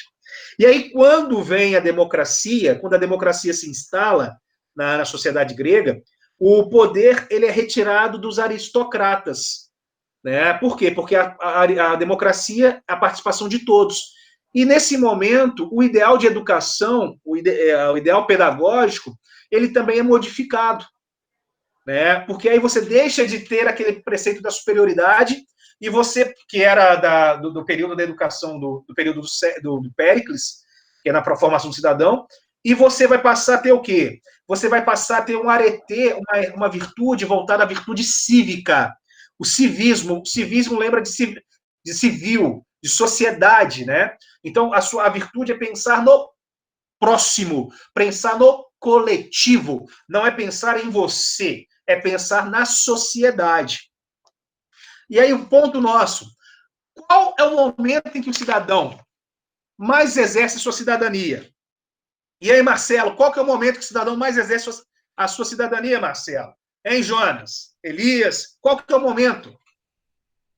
E aí, quando vem a democracia, quando a democracia se instala na sociedade grega, o poder ele é retirado dos aristocratas. Né? Por quê? Porque a democracia é a participação de todos. E nesse momento, o ideal de educação, o ideal pedagógico, ele também é modificado. Né? Porque aí você deixa de ter aquele preceito da superioridade e você, que era do período da educação, do período do Péricles, que é na formação do cidadão, e você vai passar a ter o quê? Você vai passar a ter um arete, uma virtude voltada à virtude cívica. O civismo lembra de civil, de sociedade, né? Então, a virtude é pensar no próximo, pensar no coletivo, não é pensar em você, é pensar na sociedade. E aí, o ponto nosso, qual é o momento em que o cidadão mais exerce sua cidadania? E aí, Marcelo, qual que é o momento que o cidadão mais exerce a sua cidadania, Marcelo? Hein, Jonas? Elias? Qual que é o momento?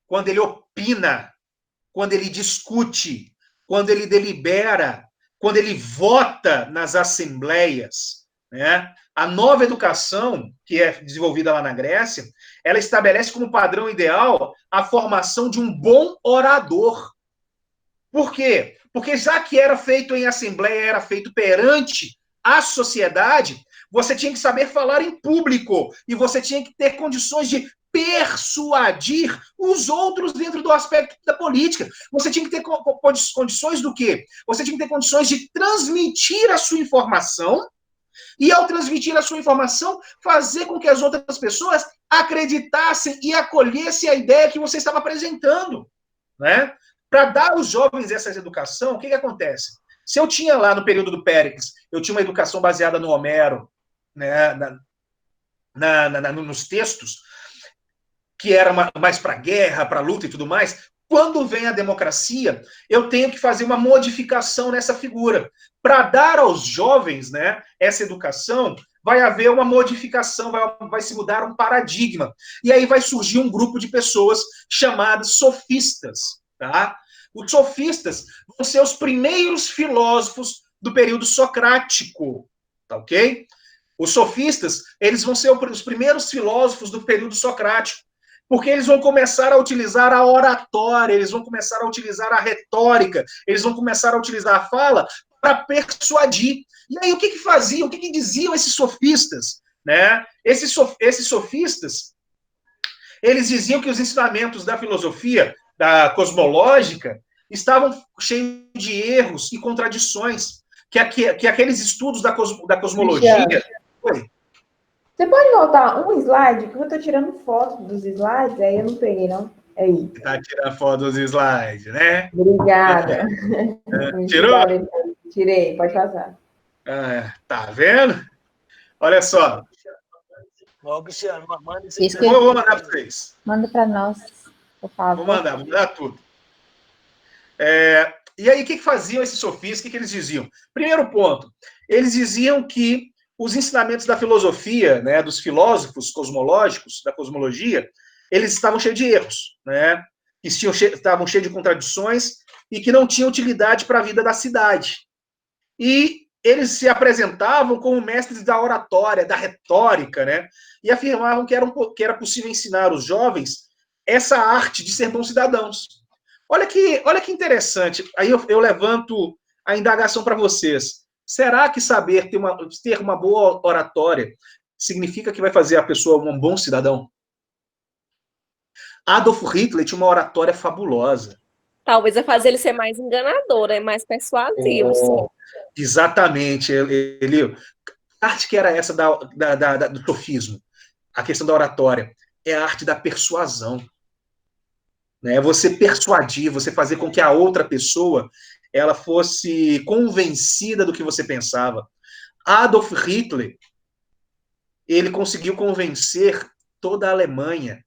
Quando ele opina, quando ele discute, quando ele delibera, quando ele vota nas assembleias. Né? A nova educação, que é desenvolvida lá na Grécia, ela estabelece como padrão ideal a formação de um bom orador. Por quê? Porque já que era feito em assembleia, era feito perante a sociedade, você tinha que saber falar em público e você tinha que ter condições de persuadir os outros dentro do aspecto da política. Você tinha que ter condições do quê? Você tinha que ter condições de transmitir a sua informação e, ao transmitir a sua informação, fazer com que as outras pessoas acreditassem e acolhessem a ideia que você estava apresentando. Né? Para dar aos jovens essa educação, o que acontece? Se eu tinha lá no período do Péricles, eu tinha uma educação baseada no Homero, né, nos textos, que era mais para guerra, para luta e tudo mais, quando vem a democracia, eu tenho que fazer uma modificação nessa figura. Para dar aos jovens, né, essa educação, vai haver uma modificação, vai se mudar um paradigma. E aí vai surgir um grupo de pessoas chamadas sofistas. Tá? Os sofistas vão ser os primeiros filósofos do período socrático. Tá ok? Os sofistas, eles vão ser os primeiros filósofos do período socrático. Porque eles vão começar a utilizar a oratória, eles vão começar a utilizar a retórica, eles vão começar a utilizar a fala para persuadir. E aí, o que faziam, o que diziam esses sofistas? Né? Esses sofistas, eles diziam que os ensinamentos da filosofia, da cosmológica, estavam cheios de erros e contradições, que aqueles estudos da cosmologia... Oi? Você pode voltar um slide? Que eu estou tirando foto dos slides, aí eu não peguei, não. Aí. Está tirando foto dos slides, né? Obrigada. Tirou? Tirei, pode passar. Tá vendo? Olha só. Ó, Cristiano, manda isso Isso aí. Vou mandar para vocês. Manda para nós, por favor. Vou mandar tudo. E aí, o que faziam esses sofistas? O que eles diziam? Primeiro ponto, eles diziam que os ensinamentos da filosofia, né, dos filósofos cosmológicos, da cosmologia, eles estavam cheios de erros, né? Estavam cheios de contradições e que não tinham utilidade para a vida da cidade. E eles se apresentavam como mestres da oratória, da retórica, né? E afirmavam que era possível ensinar os jovens essa arte de ser bons cidadãos. Olha que interessante. Aí eu levanto a indagação para vocês. Será que saber ter uma boa oratória significa que vai fazer a pessoa um bom cidadão? Adolf Hitler tinha uma oratória fabulosa. Talvez vai fazer ele ser mais enganador, né? Mais persuasivo. Exatamente. A arte que era essa do sofismo, a questão da oratória, é a arte da persuasão. Né? Você persuadir, você fazer com que a outra pessoa ela fosse convencida do que você pensava. Adolf Hitler, ele conseguiu convencer toda a Alemanha.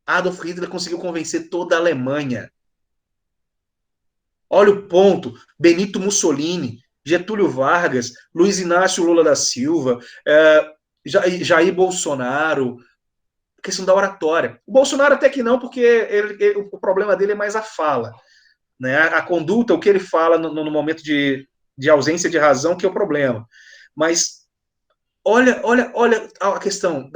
Adolf Hitler conseguiu convencer toda a Alemanha. Olha o ponto. Benito Mussolini, Getúlio Vargas, Luiz Inácio Lula da Silva, Jair Bolsonaro, questão da oratória. O Bolsonaro até que não, porque o problema dele é mais a fala. Né? A conduta, o que ele fala no momento de ausência de razão, que é o problema. Mas olha a questão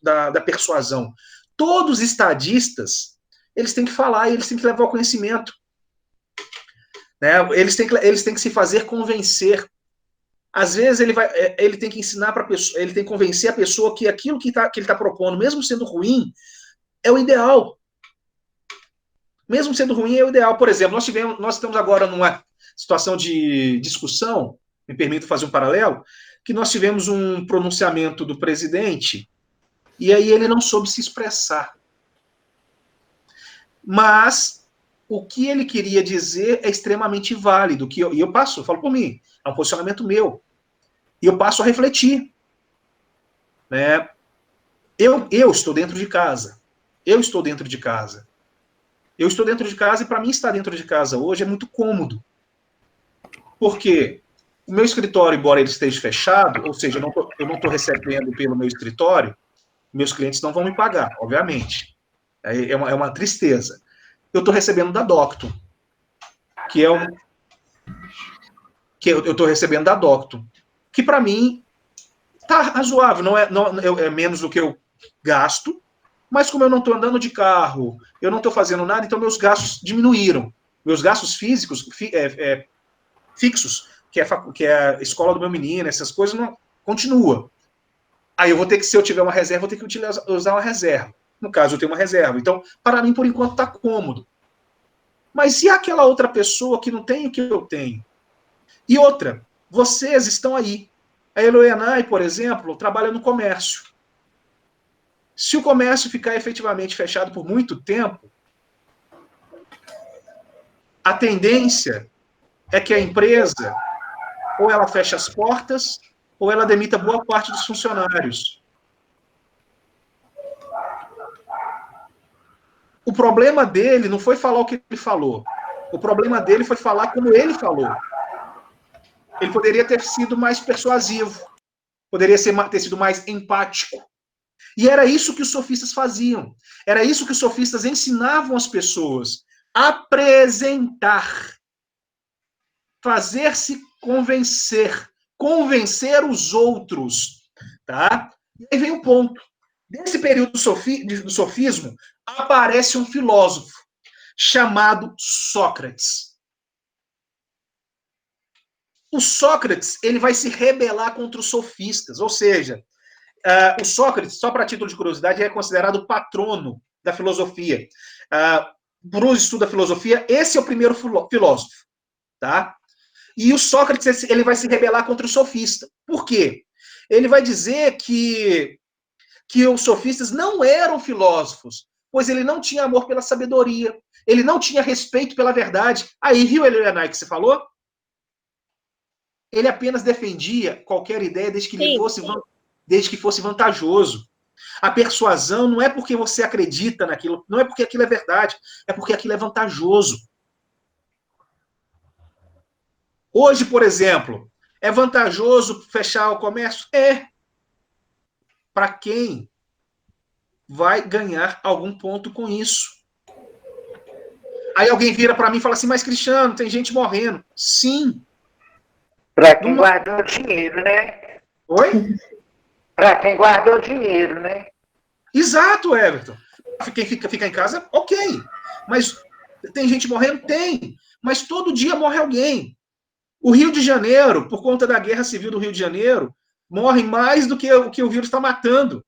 da persuasão. Todos os estadistas, eles têm que falar e eles têm que levar ao conhecimento. Né? Eles têm que se fazer convencer. Às vezes ele tem que ensinar para a pessoa, ele tem que convencer a pessoa que aquilo que ele está propondo, mesmo sendo ruim, é o ideal. Mesmo sendo ruim, é o ideal. Por exemplo, nós estamos agora numa situação de discussão, me permito fazer um paralelo, que nós tivemos um pronunciamento do presidente e aí ele não soube se expressar. Mas o que ele queria dizer é extremamente válido, e eu falo por mim, é um posicionamento meu, e eu passo a refletir. Né? Eu estou dentro de casa. Eu estou dentro de casa. Eu estou dentro de casa e para mim estar dentro de casa hoje é muito cômodo. Porque o meu escritório, embora ele esteja fechado, ou seja, eu não estou recebendo pelo meu escritório, meus clientes não vão me pagar, obviamente. É uma tristeza. Eu estou recebendo da Docto, que eu estou recebendo da Docto, que para mim está razoável, não é menos do que eu gasto, mas como eu não estou andando de carro, eu não estou fazendo nada, então meus gastos diminuíram. Meus gastos físicos, fixos, que é a escola do meu menino, essas coisas, não continua. Aí eu vou ter que, se eu tiver uma reserva, vou ter que usar uma reserva. No caso, eu tenho uma reserva. Então, para mim, por enquanto, está cômodo. Mas e aquela outra pessoa que não tem o que eu tenho? E outra, vocês estão aí. A Eloenay, por exemplo, trabalha no comércio. Se o comércio ficar efetivamente fechado por muito tempo, a tendência é que a empresa, ou ela feche as portas, ou ela demita boa parte dos funcionários. O problema dele não foi falar o que ele falou. O problema dele foi falar como ele falou. Ele poderia ter sido mais persuasivo. Poderia ter sido mais empático. E era isso que os sofistas faziam. Era isso que os sofistas ensinavam as pessoas. Apresentar. Fazer-se convencer. Convencer os outros. Tá? E aí vem o ponto. Desse período do sofismo, aparece um filósofo chamado Sócrates. O Sócrates, ele vai se rebelar contra os sofistas, ou seja, o Sócrates, só para título de curiosidade, é considerado o patrono da filosofia. Para o estudo da filosofia, esse é o primeiro filósofo, tá? E o Sócrates, ele vai se rebelar contra o sofista. Por quê? Ele vai dizer que os sofistas não eram filósofos, pois ele não tinha amor pela sabedoria, ele não tinha respeito pela verdade. Aí, viu, Elianai, que você falou? Ele apenas defendia qualquer ideia desde que fosse vantajoso. A persuasão não é porque você acredita naquilo, não é porque aquilo é verdade, é porque aquilo é vantajoso. Hoje, por exemplo, é vantajoso fechar o comércio? É. Para quem vai ganhar algum ponto com isso? Aí alguém vira para mim e fala assim, mas Cristiano, tem gente morrendo. Sim. Para quem guardou dinheiro, né? Oi? Para quem guardou dinheiro, né? Exato, Everton. Quem fica em casa, ok. Mas tem gente morrendo? Tem. Mas todo dia morre alguém. O Rio de Janeiro, por conta da guerra civil do Rio de Janeiro, morre mais do que o vírus está matando.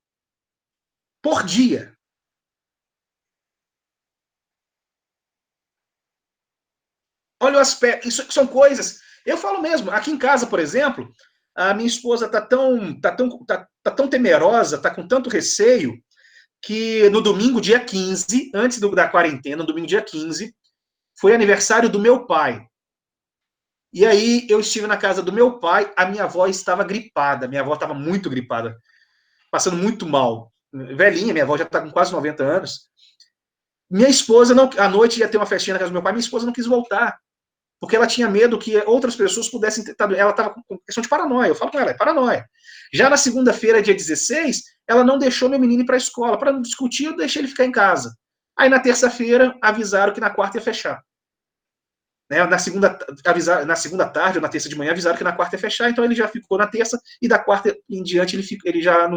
Por dia. Olha o aspecto. Isso são coisas... Eu falo mesmo, aqui em casa, por exemplo, a minha esposa tá tão temerosa, tá com tanto receio, que no domingo, dia 15, antes da quarentena, no domingo, dia 15, foi aniversário do meu pai. E aí eu estive na casa do meu pai, a minha avó estava gripada, minha avó estava muito gripada, passando muito mal. Velhinha, minha avó já está com quase 90 anos. Minha esposa, à noite ia ter uma festinha na casa do meu pai, minha esposa não quis voltar. Porque ela tinha medo que outras pessoas pudessem... Ela estava com questão de paranoia. Eu falo com ela, é paranoia. Já na segunda-feira, dia 16, ela não deixou meu menino ir para a escola. Para não discutir, eu deixei ele ficar em casa. Aí, na terça-feira, avisaram que na quarta ia fechar. Né? Na segunda tarde, ou na terça de manhã, avisaram que na quarta ia fechar. Então, ele já ficou na terça. E da quarta em diante, ele já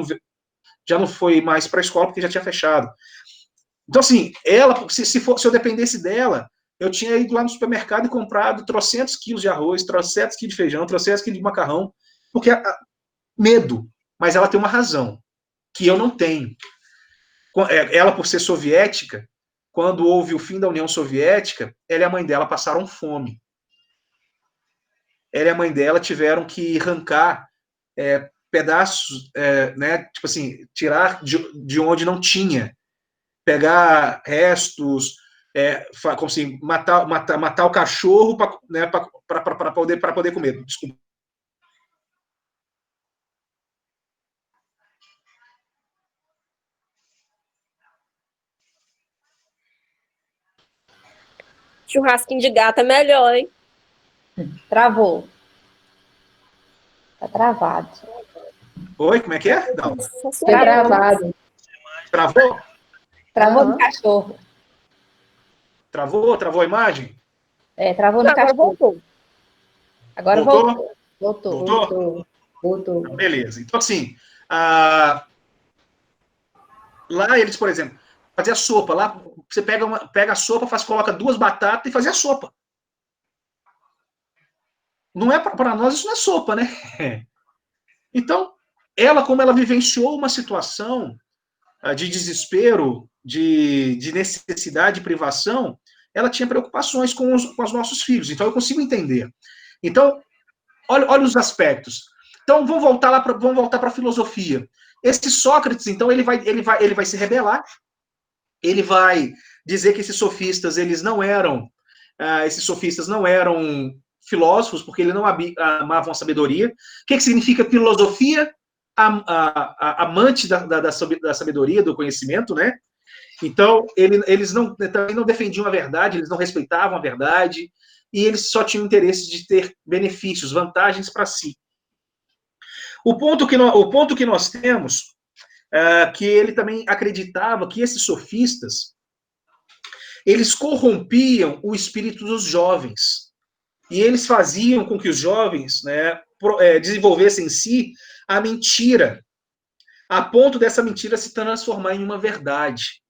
não foi mais para a escola, porque já tinha fechado. Então, assim, ela, se eu dependesse dela... Eu tinha ido lá no supermercado e comprado 300 quilos de arroz, 300 quilos de feijão, 300 quilos de macarrão, porque medo. Mas ela tem uma razão, que eu não tenho. Ela, por ser soviética, quando houve o fim da União Soviética, ela e a mãe dela passaram fome. Ela e a mãe dela tiveram que arrancar pedaços, né, tipo assim, tirar de onde não tinha, pegar restos... como assim, matar o cachorro para poder comer. Desculpa. Churrasquinho de gato é melhor, hein? Travou. Tá travado. Oi, como é que é? Não. Foi travado. Travou? Travou no cachorro. Travou a imagem? Travou no cachorro. Voltou. Agora Voltou? Voltou. Beleza. Então, assim, lá eles, por exemplo, faziam sopa. Lá você pega a sopa, coloca 2 batatas e fazia sopa. Não é para nós, isso não é sopa, né? Então, como ela vivenciou uma situação de desespero, de necessidade, de privação, ela tinha preocupações com os nossos filhos. Então, eu consigo entender. Então, olha os aspectos. Então, vamos voltar para a filosofia. Esse Sócrates, então, ele vai se rebelar, ele vai dizer que esses sofistas não eram filósofos, porque eles não amavam a sabedoria. O que significa filosofia? Amante da sabedoria, do conhecimento, né? Então, eles também não defendiam a verdade, eles não respeitavam a verdade, e eles só tinham interesse de ter benefícios, vantagens para si. O ponto que nós temos é que ele também acreditava que esses sofistas, eles corrompiam o espírito dos jovens, e eles faziam com que os jovens, né, desenvolvessem em si a mentira. a ponto dessa mentira se transformar em uma verdade.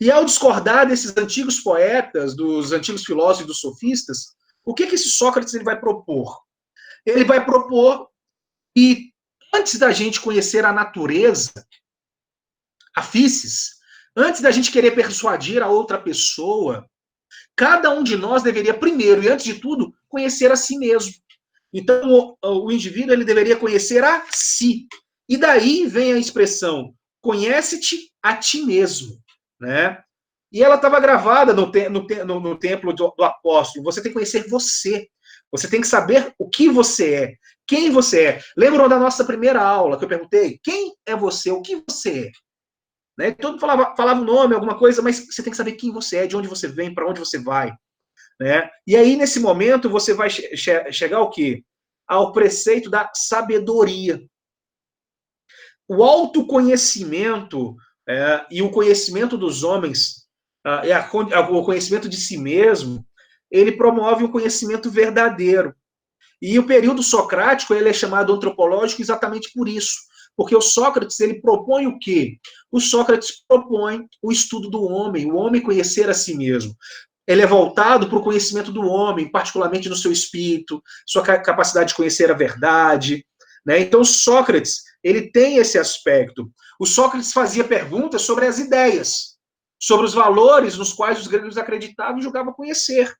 E ao discordar desses antigos poetas, dos antigos filósofos e dos sofistas, o que esse Sócrates ele vai propor? Ele vai propor que antes da gente conhecer a natureza, a physis, antes da gente querer persuadir a outra pessoa, cada um de nós deveria primeiro e antes de tudo conhecer a si mesmo. Então o indivíduo ele deveria conhecer a si. E daí vem a expressão conhece-te a ti mesmo, né? E ela estava gravada no templo do apóstolo. Você tem que conhecer você. Você tem que saber o que você é, quem você é. Lembram da nossa primeira aula que eu perguntei? Quem é você? O que você é? Né? Todo mundo falava o nome, alguma coisa, mas você tem que saber quem você é, de onde você vem, para onde você vai. Né? E aí, nesse momento, você vai chegar ao quê? Ao preceito da sabedoria. O autoconhecimento e o conhecimento dos homens, o conhecimento de si mesmo, ele promove o conhecimento verdadeiro. E o período socrático ele é chamado antropológico exatamente por isso. Porque o Sócrates ele propõe o quê? O Sócrates propõe o estudo do homem, o homem conhecer a si mesmo. Ele é voltado para o conhecimento do homem, particularmente no seu espírito, sua capacidade de conhecer a verdade. Né? Então, Sócrates ele tem esse aspecto. O Sócrates fazia perguntas sobre as ideias, sobre os valores nos quais os gregos acreditavam e julgavam conhecer.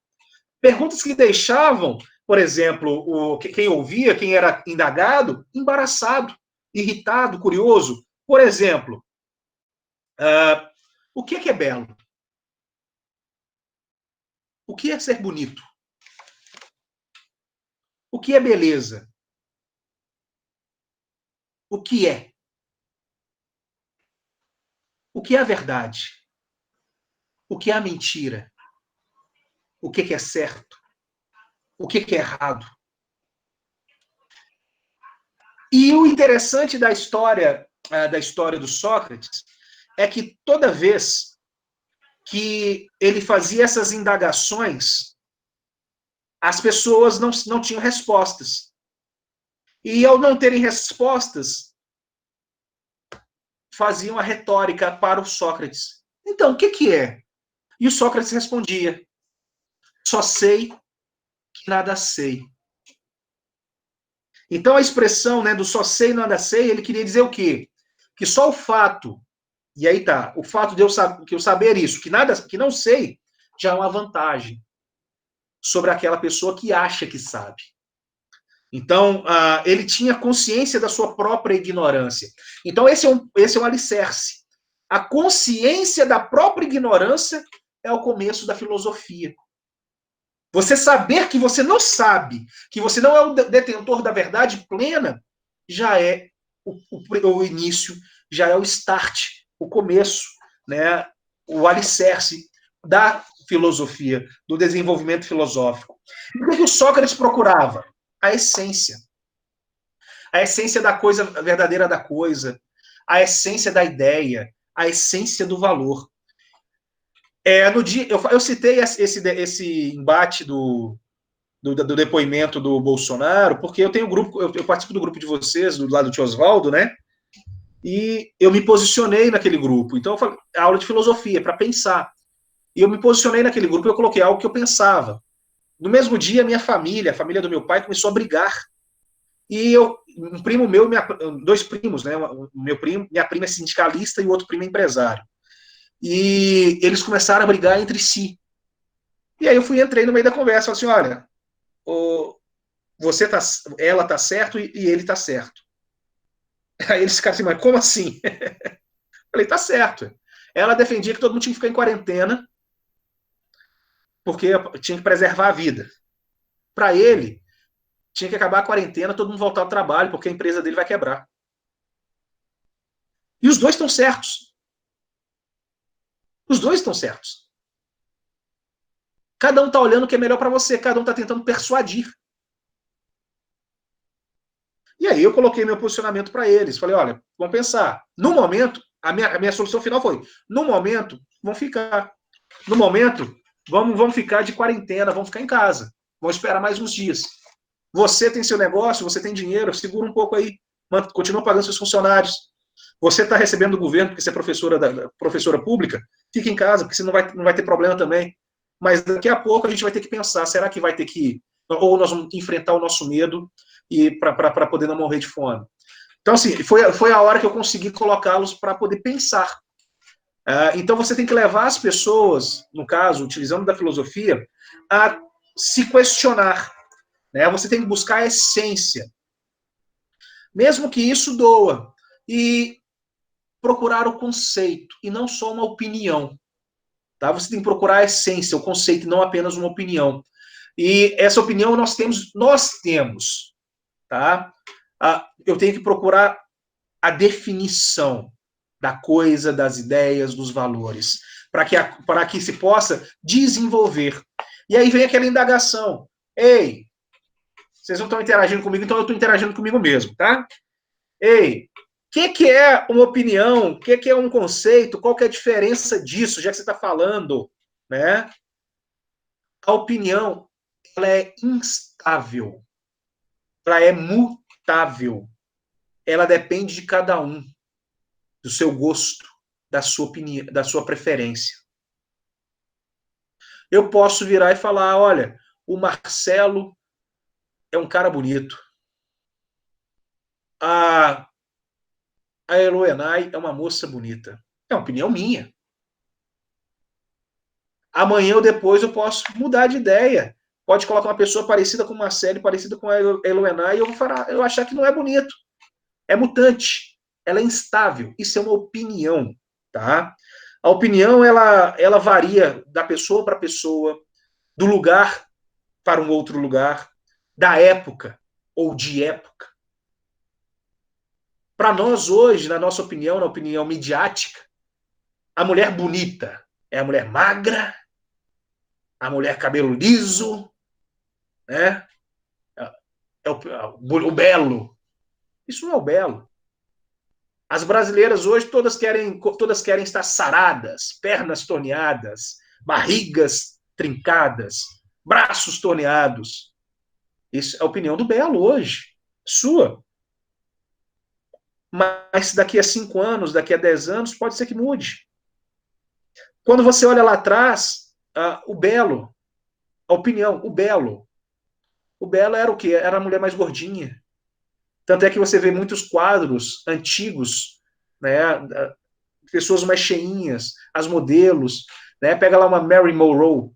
Perguntas que deixavam, por exemplo, quem ouvia, quem era indagado, embaraçado, irritado, curioso. Por exemplo, o que é belo? O que é ser bonito? O que é beleza? O que é? O que é a verdade? O que é a mentira? O que é certo? O que é errado? E o interessante da história do Sócrates é que toda vez que ele fazia essas indagações, as pessoas não tinham respostas. E ao não terem respostas, faziam a retórica para o Sócrates. Então, o que é? E o Sócrates respondia: só sei que nada sei. Então, a expressão do só sei e nada sei, ele queria dizer o quê? Que só o fato, e aí tá, o fato de eu saber isso, que não sei, já é uma vantagem sobre aquela pessoa que acha que sabe. Então, ele tinha consciência da sua própria ignorância. Então, esse é um alicerce. A consciência da própria ignorância é o começo da filosofia. Você saber que você não sabe, que você não é o detentor da verdade plena, já é o início, já é o start, o começo, né, o alicerce da filosofia, do desenvolvimento filosófico. E o que o Sócrates procurava? A essência. A essência da coisa verdadeira da coisa, a essência da ideia, a essência do valor. No dia, eu citei esse embate do depoimento do Bolsonaro, porque eu tenho grupo, eu participo do grupo de vocês, do lado do tio Oswaldo, né? E eu me posicionei naquele grupo. Então, eu falei, aula de filosofia, para pensar. E eu me posicionei naquele grupo e eu coloquei algo que eu pensava. No mesmo dia, a família do meu pai começou a brigar. E um primo meu, dois primos, né? Minha prima é sindicalista e o outro primo é empresário. E eles começaram a brigar entre si. E aí entrei no meio da conversa, falei assim, olha, ela tá certo e ele tá certo. Aí eles ficaram assim, mas como assim? Falei, tá certo. Ela defendia que todo mundo tinha que ficar em quarentena, porque tinha que preservar a vida. Para ele, tinha que acabar a quarentena, todo mundo voltar ao trabalho, porque a empresa dele vai quebrar. E os dois estão certos. Os dois estão certos. Cada um está olhando o que é melhor para você, cada um está tentando persuadir. E aí eu coloquei meu posicionamento para eles. Falei, olha, vamos pensar. No momento, a minha solução final foi, no momento, vamos ficar. No momento, vamos ficar de quarentena, vamos ficar em casa. Vamos esperar mais uns dias. Você tem seu negócio, você tem dinheiro, segura um pouco aí. Continua pagando seus funcionários. Você está recebendo do governo porque você é professora pública? Fica em casa, porque você não vai ter problema também. Mas daqui a pouco a gente vai ter que pensar, será que vai ter que... Ou nós vamos enfrentar o nosso medo para poder não morrer de fome. Então, assim, foi a hora que eu consegui colocá-los para poder pensar. Então, você tem que levar as pessoas, no caso, utilizando da filosofia, a se questionar. Né? Você tem que buscar a essência. Mesmo que isso doa. E procurar o conceito, e não só uma opinião. Tá? Você tem que procurar a essência, o conceito, e não apenas uma opinião. E essa opinião nós temos. Tá? Eu tenho que procurar a definição da coisa, das ideias, dos valores, para que se possa desenvolver. E aí vem aquela indagação. Ei, vocês não estão interagindo comigo, então eu estou interagindo comigo mesmo, tá? Ei, o que é uma opinião? O que é um conceito? Qual que é a diferença disso, já que você está falando? Né? A opinião, ela é instável. Ela é mutável. Ela depende de cada um, do seu gosto, da sua opinião, da sua preferência. Eu posso virar e falar, olha, o Marcelo é um cara bonito. A Eloenay é uma moça bonita. É uma opinião minha. Amanhã ou depois eu posso mudar de ideia. Pode colocar uma pessoa parecida com o Marcelo, parecida com a Eloenay, e eu achar que não é bonito. É mutante. Ela é instável. Isso é uma opinião. Tá? A opinião, ela varia da pessoa para pessoa, do lugar para um outro lugar, da época ou de época. Para nós hoje, na nossa opinião, na opinião midiática, a mulher bonita é a mulher magra, a mulher cabelo liso, né? É o belo. Isso não é o belo. As brasileiras hoje todas querem estar saradas, pernas torneadas, barrigas trincadas, braços torneados. Isso é a opinião do belo hoje, sua. Mas daqui a 5 anos, daqui a 10 anos, pode ser que mude. Quando você olha lá atrás, o belo, a opinião, o belo era o quê? Era a mulher mais gordinha. Tanto é que você vê muitos quadros antigos, né, pessoas mais cheinhas, as modelos, né, pega lá uma Mary Monroe.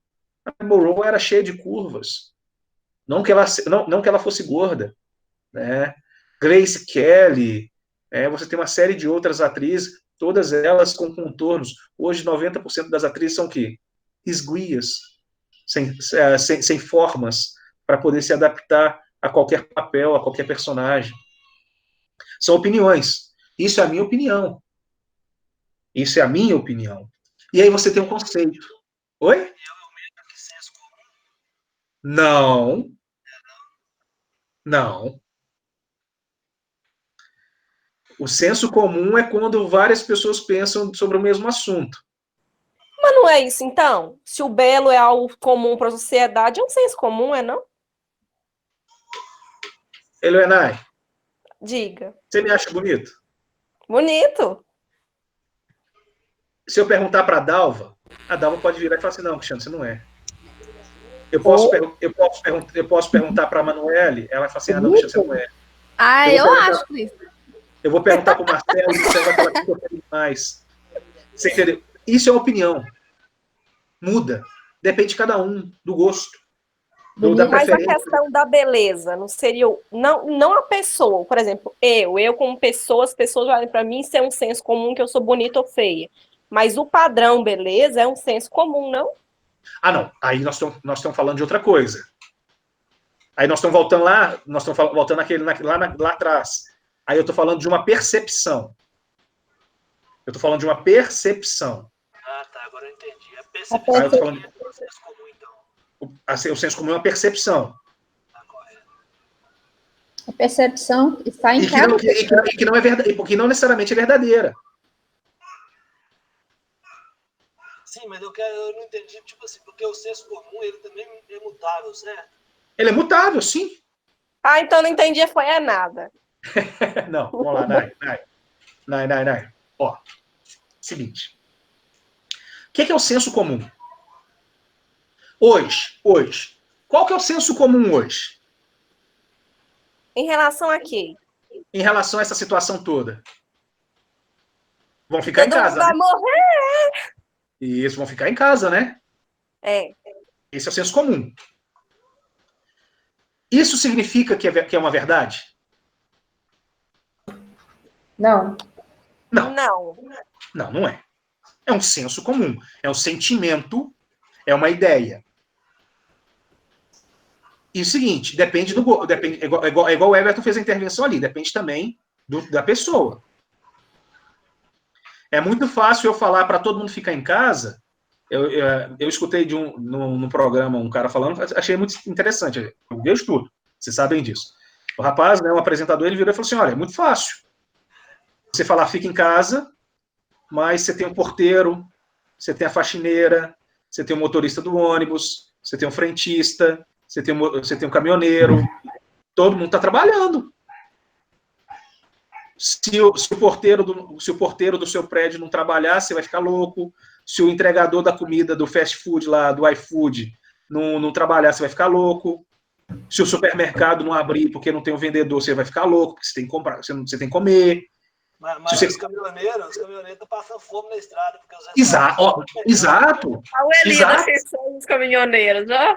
A Mary Monroe era cheia de curvas. Não que ela fosse gorda. Né? Grace Kelly, você tem uma série de outras atrizes, todas elas com contornos. Hoje, 90% das atrizes são o quê? Esguias, sem formas, para poder se adaptar a qualquer papel, a qualquer personagem. São opiniões. Isso é a minha opinião. Isso é a minha opinião. E aí você tem um conceito. Oi? Não. Não. O senso comum é quando várias pessoas pensam sobre o mesmo assunto. Mas não é isso, então? Se o belo é algo comum para a sociedade, é um senso comum, é não? Eloenay, Diga. você me acha bonito? Bonito. Se eu perguntar para a Dalva pode virar e falar assim, não, Cristiano, você não é. Eu posso perguntar para a Manuele, ela vai falar assim, não, Cristiano, você não é. Eu acho isso. Eu vou perguntar para o Marcelo, e você vai falar que eu quero mais. Você entendeu? Isso é uma opinião. Muda. Depende de cada um, do gosto. Da Mas a questão da beleza não seria... Não a pessoa. Por exemplo, eu como pessoa, as pessoas olham para mim, isso é um senso comum que eu sou bonita ou feia. Mas o padrão beleza é um senso comum, não? Não. Aí nós estamos falando de outra coisa. Aí nós estamos voltando lá, lá atrás. Aí eu estou falando de uma percepção. Eu estou falando de uma percepção. Tá, agora eu entendi. A percepção é o senso comum, então. O senso comum é uma percepção. Tá correto. A percepção está em cada pessoa. E que não é verdade, porque não necessariamente é verdadeira. Sim, mas eu não entendi, tipo assim, porque o senso comum, ele também é mutável, certo? Ele é mutável, sim. Então não entendi, foi nada. Não, vamos lá, Nay. Não. Ó, seguinte. O que é o senso comum? Hoje. Qual que é o senso comum hoje? Em relação a quê? Em relação a essa situação toda? Vão ficar em Todo mundo casa, vai né? morrer. Isso, vão ficar em casa, né? É. Esse é o senso comum. Isso significa que é uma verdade? Não. Não é. É um senso comum. É um sentimento, é uma ideia. E o seguinte, depende do... Depende, é igual o Everton fez a intervenção ali, depende também da pessoa. É muito fácil eu falar para todo mundo ficar em casa. Eu escutei num programa um cara falando, achei muito interessante. Eu vejo tudo, vocês sabem disso. O rapaz, né, um apresentador, ele virou e falou assim, olha, é muito fácil você falar fica em casa, mas você tem um porteiro, você tem a faxineira, você tem o motorista do ônibus, você tem um frentista, você tem um caminhoneiro, todo mundo está trabalhando. Se o porteiro do seu prédio não trabalhar, você vai ficar louco. Se o entregador da comida do fast food lá, do iFood, não trabalhar, você vai ficar louco. Se o supermercado não abrir porque não tem um vendedor, você vai ficar louco, porque você tem que comprar, você tem que comer. Mas os caminhoneiros estão passando fome na estrada. Porque Exato. A Eli da defensão dos caminhoneiros, ó.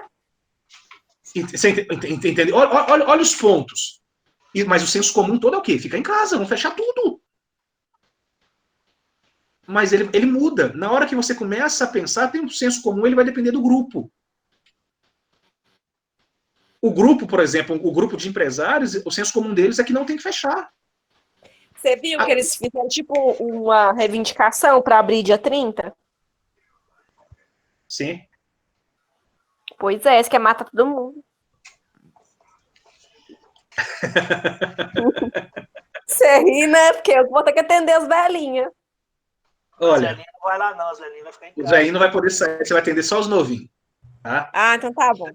Você entendeu? Olha os pontos. Mas o senso comum todo é o quê? Fica em casa, vamos fechar tudo. Mas ele muda. Na hora que você começa a pensar, tem um senso comum, ele vai depender do grupo. O grupo, por exemplo, o grupo de empresários, o senso comum deles é que não tem que fechar. Você viu que eles fizeram tipo uma reivindicação para abrir dia 30? Sim. Pois é, você quer matar todo mundo. Você ri, né? Porque eu vou ter que atender as velhinhas. Olha, Zelinho não vai lá não, o Zelinho vai ficar em casa. o Zelinho não vai poder sair, você vai atender só os novinhos. Tá? Ah, então tá bom.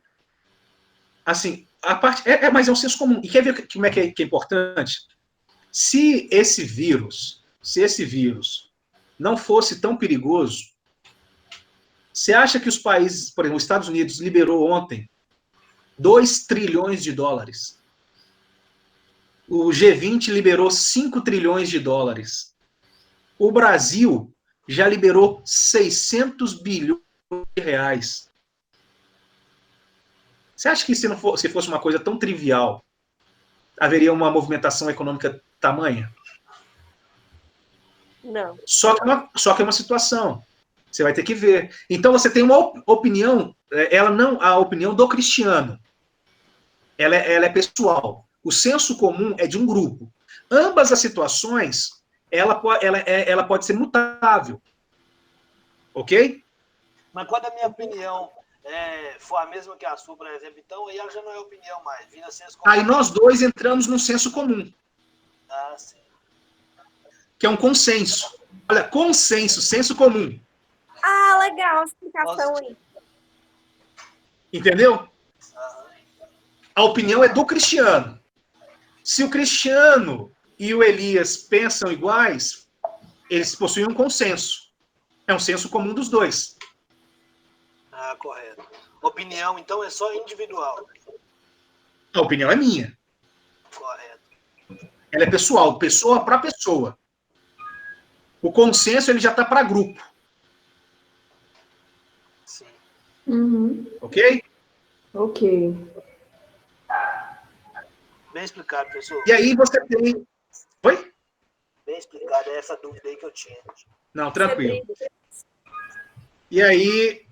Assim, a parte. Mas é um senso comum. E quer ver como é que é importante? Se esse vírus não fosse tão perigoso, você acha que os países, por exemplo, os Estados Unidos liberou ontem 2 trilhões de dólares. O G20 liberou 5 trilhões de dólares. O Brasil já liberou 600 bilhões de reais. Você acha que se fosse uma coisa tão trivial, haveria uma movimentação econômica tamanha? Não. Só que é uma situação. Você vai ter que ver. Então você tem uma opinião, a opinião do cristiano. Ela é pessoal. O senso comum é de um grupo. Ambas as situações, ela pode ser mutável. Ok? Mas quando a minha opinião for a mesma que a sua, por exemplo, então aí ela já não é opinião mais, vira senso comum. Aí nós dois entramos no senso comum. Ah, sim. Que é um consenso. Olha, consenso, senso comum. Ah, legal a explicação aí. Entendeu? A opinião é do cristiano. Se o cristiano e o Elias pensam iguais, eles possuem um consenso. É um senso comum dos dois. Ah, correto. Opinião, então, é só individual. A opinião é minha. Correto. Ela é pessoal, pessoa para pessoa. O consenso ele já está para grupo. Sim. Uhum. Ok? Ok. Bem explicado, professor. E aí você tem... Oi? Bem explicado, é essa dúvida aí que eu tinha. Não, tranquilo. E aí,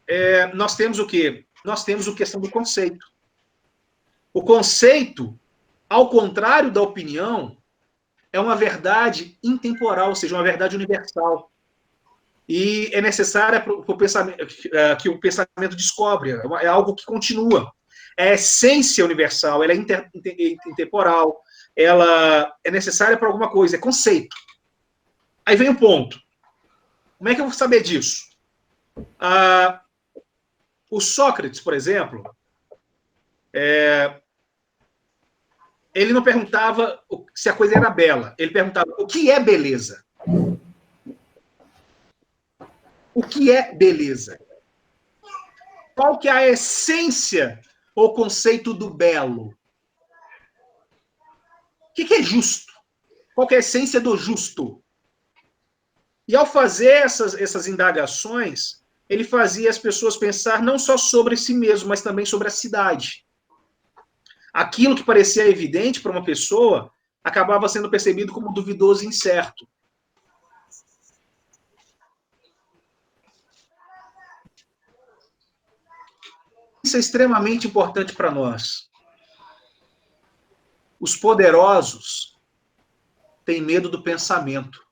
nós temos o quê? Nós temos a questão do conceito. O conceito, ao contrário da opinião, é uma verdade intemporal, ou seja, uma verdade universal. E é necessária para o pensamento, que o pensamento descobre, é algo que continua. É a essência universal, ela é intemporal, ela é necessária para alguma coisa, é conceito. Aí vem o ponto. Como é que eu vou saber disso? O Sócrates, por exemplo, ele não perguntava se a coisa era bela, ele perguntava o que é beleza. o que é beleza? Qual que é a essência ou conceito do belo? O que é justo? Qual que é a essência do justo? E ao fazer essas indagações, ele fazia as pessoas pensar não só sobre si mesmo, mas também sobre a cidade. Aquilo que parecia evidente para uma pessoa acabava sendo percebido como duvidoso e incerto. Isso é extremamente importante para nós. Os poderosos têm medo do pensamento.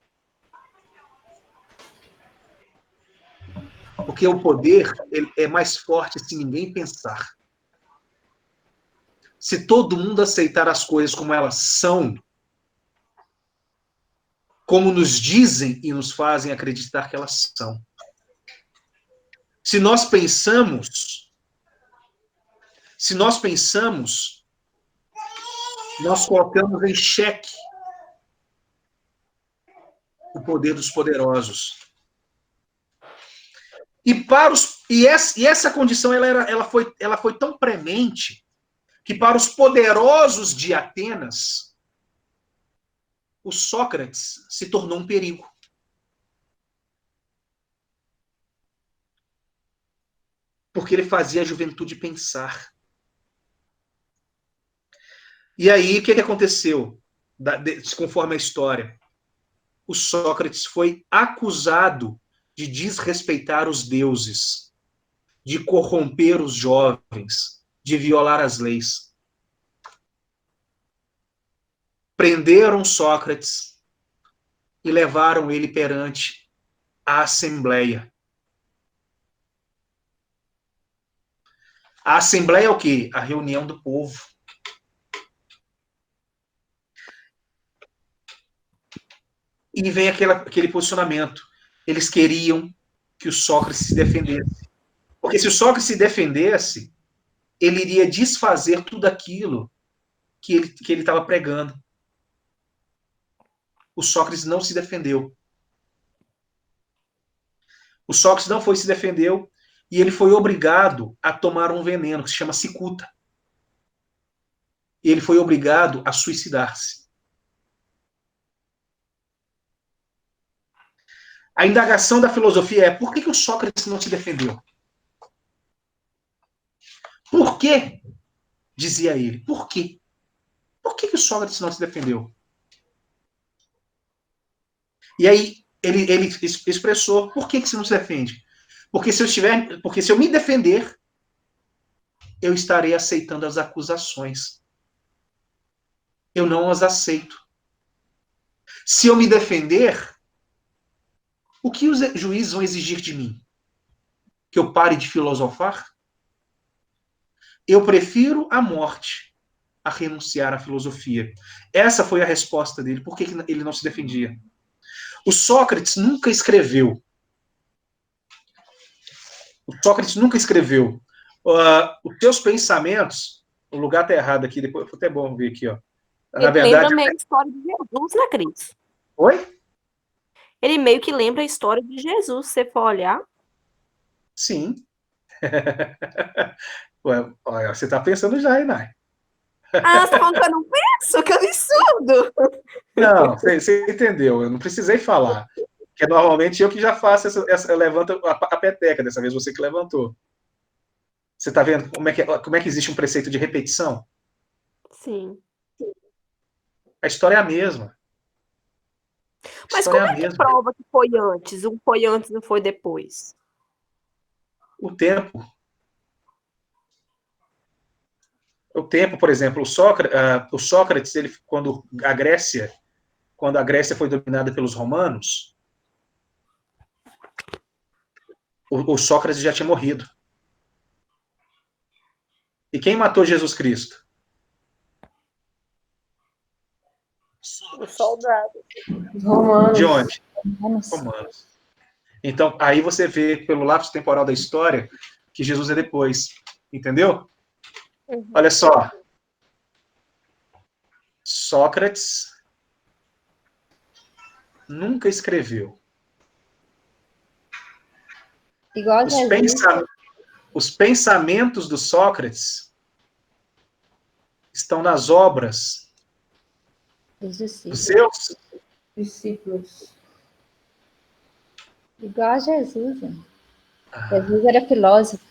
Porque o poder ele é mais forte se ninguém pensar. Se todo mundo aceitar as coisas como elas são, como nos dizem e nos fazem acreditar que elas são. Se nós pensamos, nós colocamos em xeque o poder dos poderosos. E essa condição ela foi tão premente que para os poderosos de Atenas, o Sócrates se tornou um perigo. Porque ele fazia a juventude pensar. E aí, o que aconteceu? Conforme a história, o Sócrates foi acusado de desrespeitar os deuses, de corromper os jovens, de violar as leis. Prenderam Sócrates e levaram ele perante a Assembleia. A Assembleia é o quê? A reunião do povo. E vem aquele posicionamento. Eles queriam que o Sócrates se defendesse. Porque se o Sócrates se defendesse, ele iria desfazer tudo aquilo que ele estava pregando. O Sócrates não se defendeu. O Sócrates não se defendeu e ele foi obrigado a tomar um veneno que se chama cicuta. E ele foi obrigado a suicidar-se. A indagação da filosofia é: por que o Sócrates não se defendeu? Por quê? Dizia ele. Por quê? Por que o Sócrates não se defendeu? E aí ele expressou: por que você não se defende? Porque se eu me defender, eu estarei aceitando as acusações. Eu não as aceito. Se eu me defender, o que os juízes vão exigir de mim? Que eu pare de filosofar? Eu prefiro a morte a renunciar à filosofia. Essa foi a resposta dele. Por que ele não se defendia? O Sócrates nunca escreveu. Os teus pensamentos, o lugar está errado aqui, depois foi até bom ver aqui, ó. Na verdade, lembra meio a história de Jesus, né, Cris? Oi? Ele meio que lembra a história de Jesus, se você for olhar. Sim. Ué, olha, você está pensando já, hein, Nai? Ah, você tá falando que eu não penso? Que absurdo! Não, você entendeu, eu não precisei falar. Porque normalmente eu que já faço eu levanto a peteca, dessa vez você que levantou. Você está vendo como é que existe um preceito de repetição? Sim. A história é a mesma. Mas como é que prova que foi antes? Um foi antes e não foi depois? O tempo. O tempo, por exemplo, o Sócrates, ele, quando a Grécia foi dominada pelos romanos, o Sócrates já tinha morrido. E quem matou Jesus Cristo? Os soldados. Romanos. De onde? Romanos. Então, aí você vê, pelo lapso temporal da história, que Jesus é depois. Entendeu? Uhum. Olha só. Sócrates nunca escreveu. Igual a Os, Jesus. os pensamentos do Sócrates estão nas obras Dos dos discípulos. seus. Discípulos. Igual a Jesus. Né? Ah, Jesus era filósofo.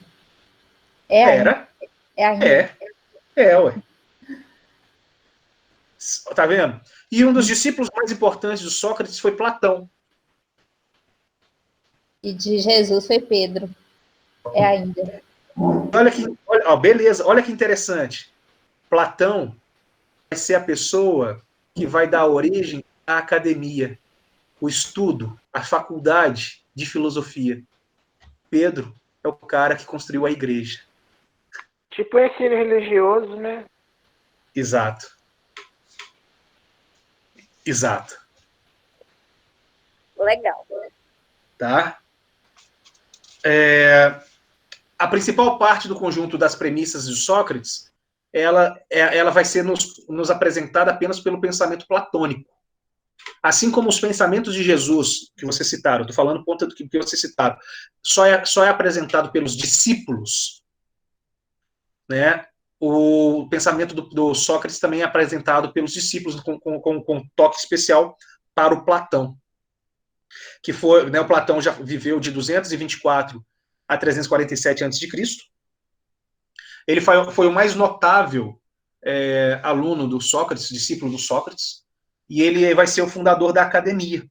É ainda. era? É ainda. Ué. Tá vendo? E um dos discípulos mais importantes do Sócrates foi Platão. E de Jesus foi Pedro. É ainda. Beleza, olha que interessante. Platão vai ser a pessoa que vai dar origem à academia, o estudo, a faculdade de filosofia. Pedro é o cara que construiu a igreja. Tipo ensino religioso, né? Exato. Exato. Legal. Tá? A principal parte do conjunto das premissas de Sócrates, ela vai ser nos apresentada apenas pelo pensamento platônico. Assim como os pensamentos de Jesus, que você citaram, estou falando ponto do que você citaram, só é apresentado pelos discípulos, né? O pensamento do Sócrates também é apresentado pelos discípulos com toque especial para o Platão, que foi, né, o Platão já viveu de 224 a 347 a.C. Ele foi o mais notável aluno do Sócrates, discípulo do Sócrates, e ele vai ser o fundador da academia.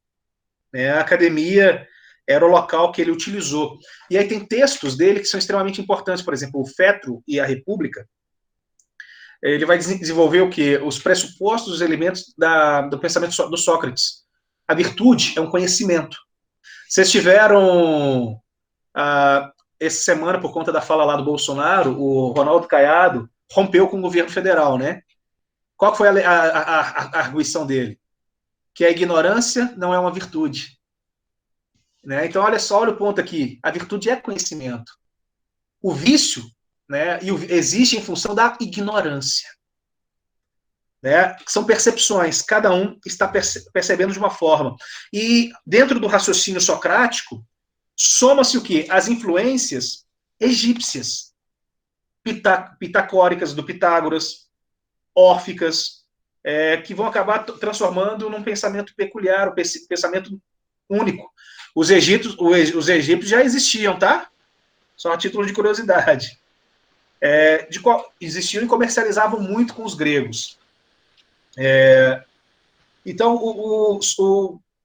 Né? A academia era o local que ele utilizou. E aí tem textos dele que são extremamente importantes, por exemplo, o Fétro e a República. Ele vai desenvolver o quê? Os pressupostos, os elementos do pensamento do Sócrates. A virtude é um conhecimento. Vocês tiveram, essa semana, por conta da fala lá do Bolsonaro, o Ronaldo Caiado rompeu com o governo federal, né? Qual foi a arguição dele? Que a ignorância não é uma virtude. Né? Então, olha só, olha o ponto aqui. A virtude é conhecimento. O vício, né, existe em função da ignorância. Né? São percepções, cada um está percebendo de uma forma. E dentro do raciocínio socrático, soma-se o quê? As influências egípcias, pitagóricas, do Pitágoras, órficas, que vão acabar transformando num pensamento peculiar, um pensamento único. Os egípcios já existiam, tá? Só a título de curiosidade. Existiam e comercializavam muito com os gregos. Então, o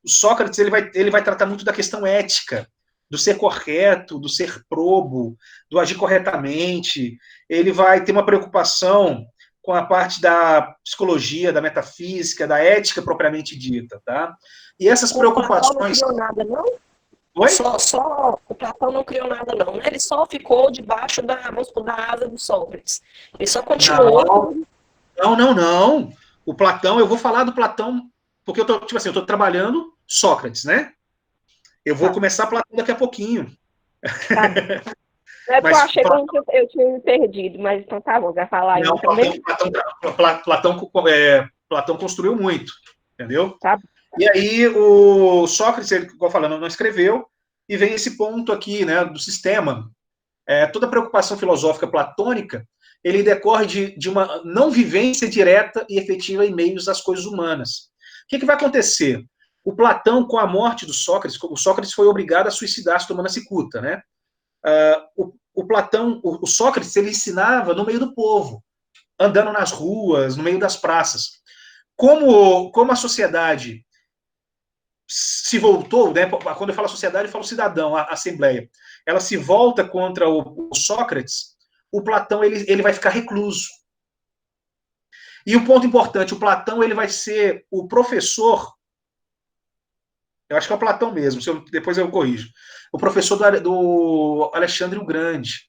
Sócrates ele vai tratar muito da questão ética, do ser correto, do ser probo, do agir corretamente. Ele vai ter uma preocupação com a parte da psicologia, da metafísica, da ética propriamente dita, tá? E essas preocupações... O Platão não criou nada, não? Oi? Só o Platão não criou nada, não. Ele só ficou debaixo da asa do Sócrates. Ele só continuou... Não. O Platão, eu vou falar do Platão, porque eu tô trabalhando Sócrates, né? Eu vou começar Platão daqui a pouquinho. Tá. Eu achei que eu tinha me perdido, mas então tá bom, vai falar aí também. Platão construiu muito, entendeu? Tá. E aí o Sócrates, ele, como eu falando, não escreveu, e vem esse ponto aqui, né, do sistema. Toda preocupação filosófica platônica, ele decorre de uma não vivência direta e efetiva em meios das coisas humanas. O que vai acontecer? O Platão, com a morte do Sócrates, o Sócrates foi obrigado a suicidar-se tomando a cicuta, né? O Platão, o Sócrates, ele ensinava no meio do povo, andando nas ruas, no meio das praças. Como a sociedade se voltou, né? Quando eu falo sociedade, eu falo cidadão, a assembleia. Ela se volta contra o Sócrates, o Platão ele vai ficar recluso. E um ponto importante, o Platão ele vai ser o professor, eu acho que é o Platão mesmo, depois eu corrijo, o professor do Alexandre o Grande.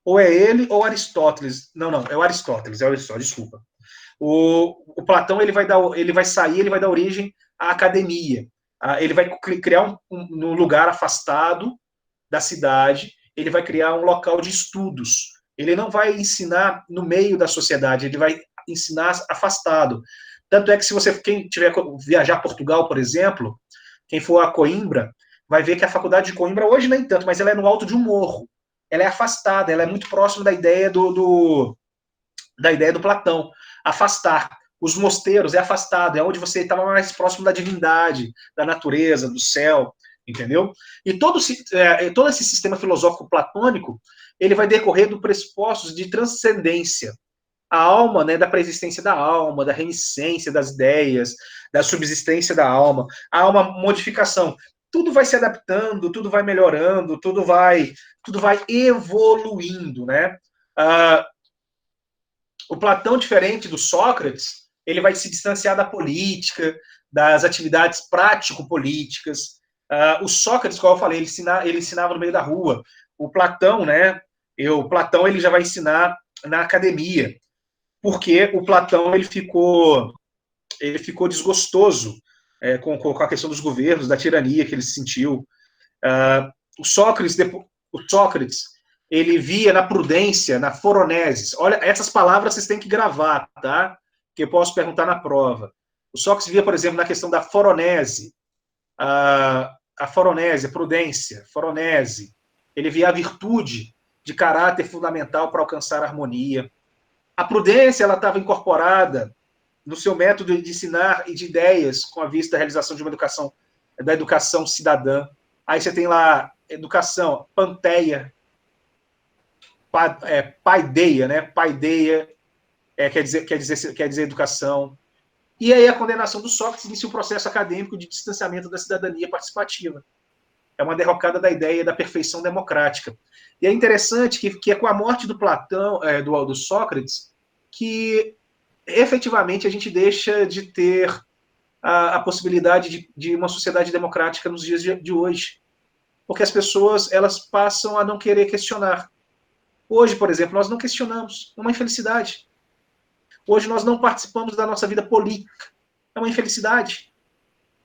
Ou é ele ou Aristóteles. Não, é o Aristóteles, desculpa. O Platão ele vai sair, ele vai dar origem à academia. Ele vai criar um lugar afastado da cidade, ele vai criar um local de estudos. Ele não vai ensinar no meio da sociedade, ele vai ensinar afastado. Tanto é que quem tiver viajar a Portugal, por exemplo, quem for a Coimbra, vai ver que a faculdade de Coimbra, hoje nem tanto, mas ela é no alto de um morro. Ela é afastada, ela é muito próxima da ideia da ideia do Platão. Afastar. Os mosteiros é afastado, é onde você estava mais próximo da divindade, da natureza, do céu, entendeu? E todo esse sistema filosófico platônico, ele vai decorrer do pressupostos de transcendência. A alma, né, da preexistência da alma, da reminiscência das ideias, da subsistência da alma, a alma modificação. Tudo vai se adaptando, tudo vai melhorando, tudo vai evoluindo, né? O Platão, diferente do Sócrates, ele vai se distanciar da política, das atividades prático-políticas. O Sócrates, como eu falei, ele ensinava no meio da rua. O Platão, né? O Platão ele já vai ensinar na academia, porque o Platão ele ficou desgostoso com a questão dos governos, da tirania que ele sentiu. O Sócrates ele via na prudência, na foronesis. Olha, essas palavras vocês têm que gravar, tá? Que eu posso perguntar na prova. O Sócrates via, por exemplo, na questão da foronese, a foronese, a prudência, foronese. Ele via a virtude de caráter fundamental para alcançar a harmonia. A prudência, ela estava incorporada no seu método de ensinar e de ideias com a vista da realização de uma educação, da educação cidadã. Aí você tem lá educação, panteia, paideia, né? Paideia quer dizer educação. E aí a condenação do Sócrates inicia o processo acadêmico de distanciamento da cidadania participativa. É uma derrocada da ideia da perfeição democrática. E é interessante que é com a morte do Platão, do Sócrates, que efetivamente a gente deixa de ter a possibilidade de uma sociedade democrática nos dias de hoje. Porque as pessoas elas passam a não querer questionar. Hoje, por exemplo, nós não questionamos. É uma infelicidade. Hoje nós não participamos da nossa vida política. É uma infelicidade.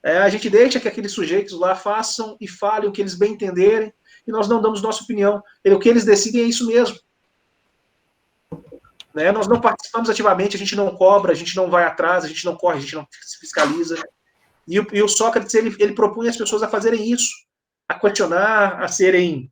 A gente deixa que aqueles sujeitos lá façam e falem o que eles bem entenderem e nós não damos nossa opinião. O que eles decidem é isso mesmo. Né? Nós não participamos ativamente, a gente não cobra, a gente não vai atrás, a gente não corre, a gente não se fiscaliza. E o Sócrates, ele propunha as pessoas a fazerem isso, a questionar, a serem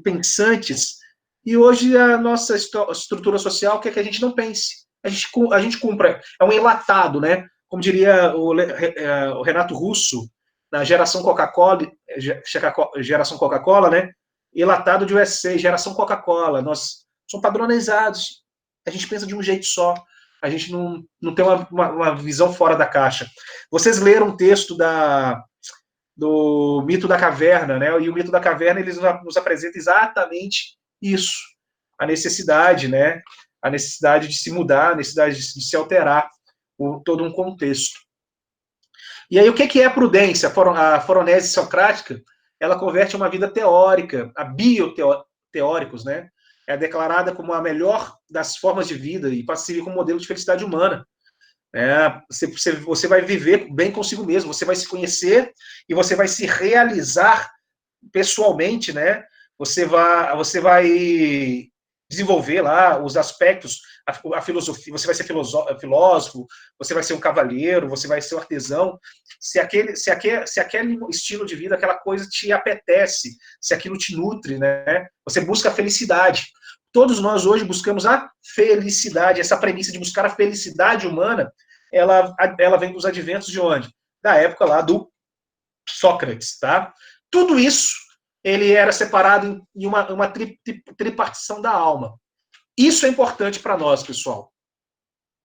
pensantes. E hoje a nossa estrutura social quer que a gente não pense. A gente cumpra. É um enlatado, né? Como diria o Renato Russo, na geração Coca-Cola, né? Enlatado de USA, geração Coca-Cola. Nós somos padronizados. A gente pensa de um jeito só. A gente não tem uma visão fora da caixa. Vocês leram um texto do Mito da Caverna, né? E o Mito da Caverna ele nos apresenta exatamente isso, a necessidade, né? A necessidade de se mudar, a necessidade de se alterar todo um contexto. E aí o que é a prudência? A foronese socrática, ela converte uma vida teórica, a bioteóricos, né? É declarada como a melhor das formas de vida e passa a servir como modelo de felicidade humana. Você vai viver bem consigo mesmo, você vai se conhecer e você vai se realizar pessoalmente, né? Você vai desenvolver lá os aspectos, a filosofia, você vai ser filósofo, você vai ser um cavalheiro, você vai ser um artesão, se aquele estilo de vida, aquela coisa te apetece, se aquilo te nutre, né? Você busca a felicidade. Todos nós hoje buscamos a felicidade, essa premissa de buscar a felicidade humana, ela vem dos adventos de onde? Da época lá do Sócrates, tá? Tudo isso, ele era separado em uma tripartição da alma. Isso é importante para nós, pessoal.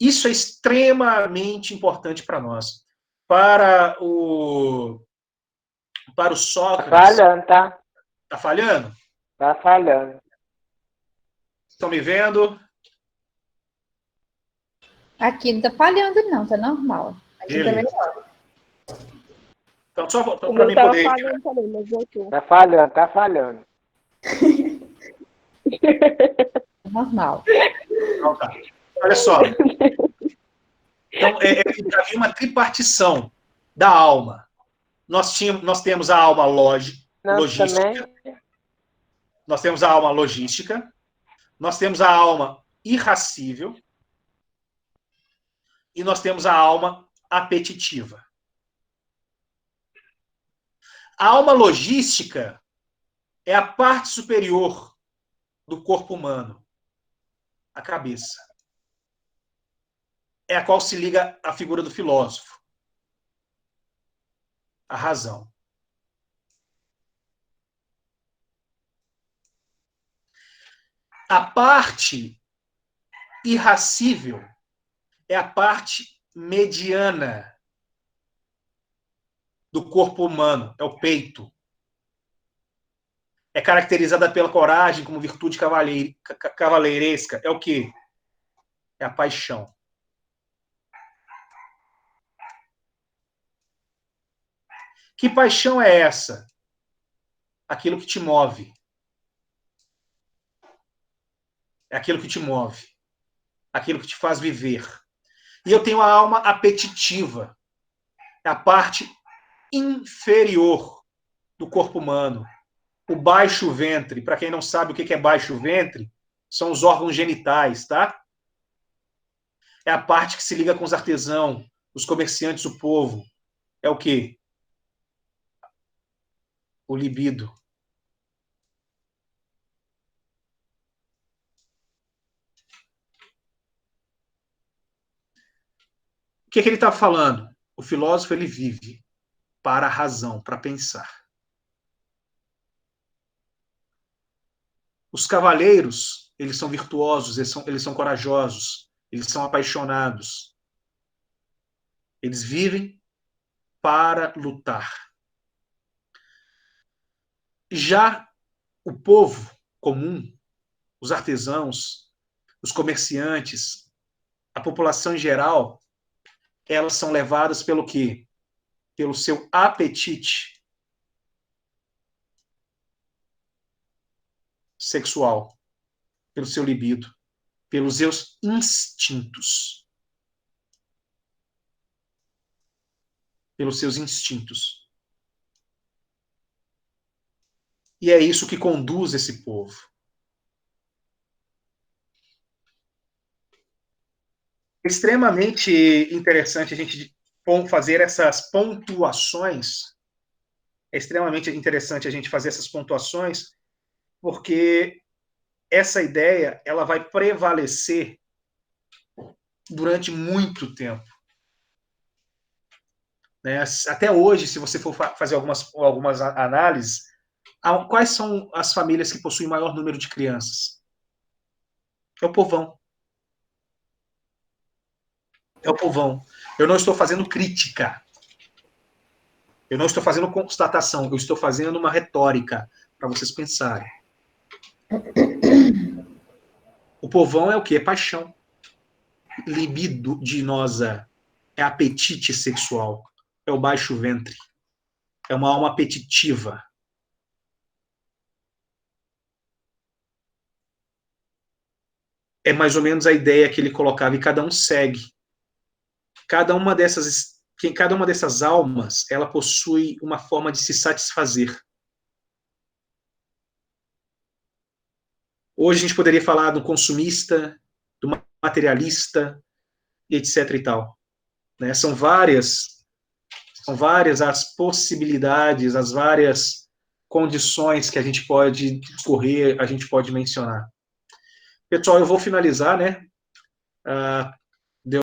Isso é extremamente importante para nós. Para o Sócrates... Tá falhando, tá? Tá falhando? Tá falhando. Estão me vendo? Aqui não tá falhando, não, tá normal. Aqui também não. Então, só para O mim meu tava poder... falhando também, mas voltou. Tá falhando, tá falhando. Normal. Então, tá. Olha só. Então, havia uma tripartição da alma. Nós temos a alma logística. Também. Nós temos a alma logística. Nós temos a alma irracível. E nós temos a alma apetitiva. A alma logística é a parte superior do corpo humano, a cabeça. É a qual se liga à figura do filósofo, a razão. A parte irracível é a parte mediana do corpo humano, é o peito. É caracterizada pela coragem como virtude cavaleiresca. É o quê? É a paixão. Que paixão é essa? Aquilo que te move. É aquilo que te move. Aquilo que te faz viver. E eu tenho a alma apetitiva. É a parte inferior do corpo humano. O baixo ventre. Para quem não sabe o que é baixo ventre, são os órgãos genitais, tá? É a parte que se liga com os artesãos, os comerciantes, o povo. É o quê? O libido. O que ele está falando? O filósofo, ele vive para a razão, para pensar. Os cavaleiros, eles são virtuosos, eles são corajosos, eles são apaixonados. Eles vivem para lutar. Já o povo comum, os artesãos, os comerciantes, a população em geral, elas são levadas pelo quê? Pelo seu apetite sexual, pelo seu libido, pelos seus instintos. Pelos seus instintos. E é isso que conduz esse povo. É extremamente interessante a gente fazer essas pontuações. É extremamente interessante a gente fazer essas pontuações, porque essa ideia ela vai prevalecer durante muito tempo. Né? Até hoje, se você for fazer algumas análises, quais são as famílias que possuem maior número de crianças? É o povão. É o povão. Eu não estou fazendo crítica. Eu não estou fazendo constatação. Eu estou fazendo uma retórica para vocês pensarem. O povão é o quê? É paixão. Libidinosa. É apetite sexual. É o baixo ventre. É uma alma apetitiva. É mais ou menos a ideia que ele colocava e cada um segue. Cada uma dessas almas, ela possui uma forma de se satisfazer. Hoje a gente poderia falar do consumista, do materialista, etc. e tal. Né? São várias as possibilidades, as várias condições que a gente pode discorrer, a gente pode mencionar. Pessoal, eu vou finalizar, né?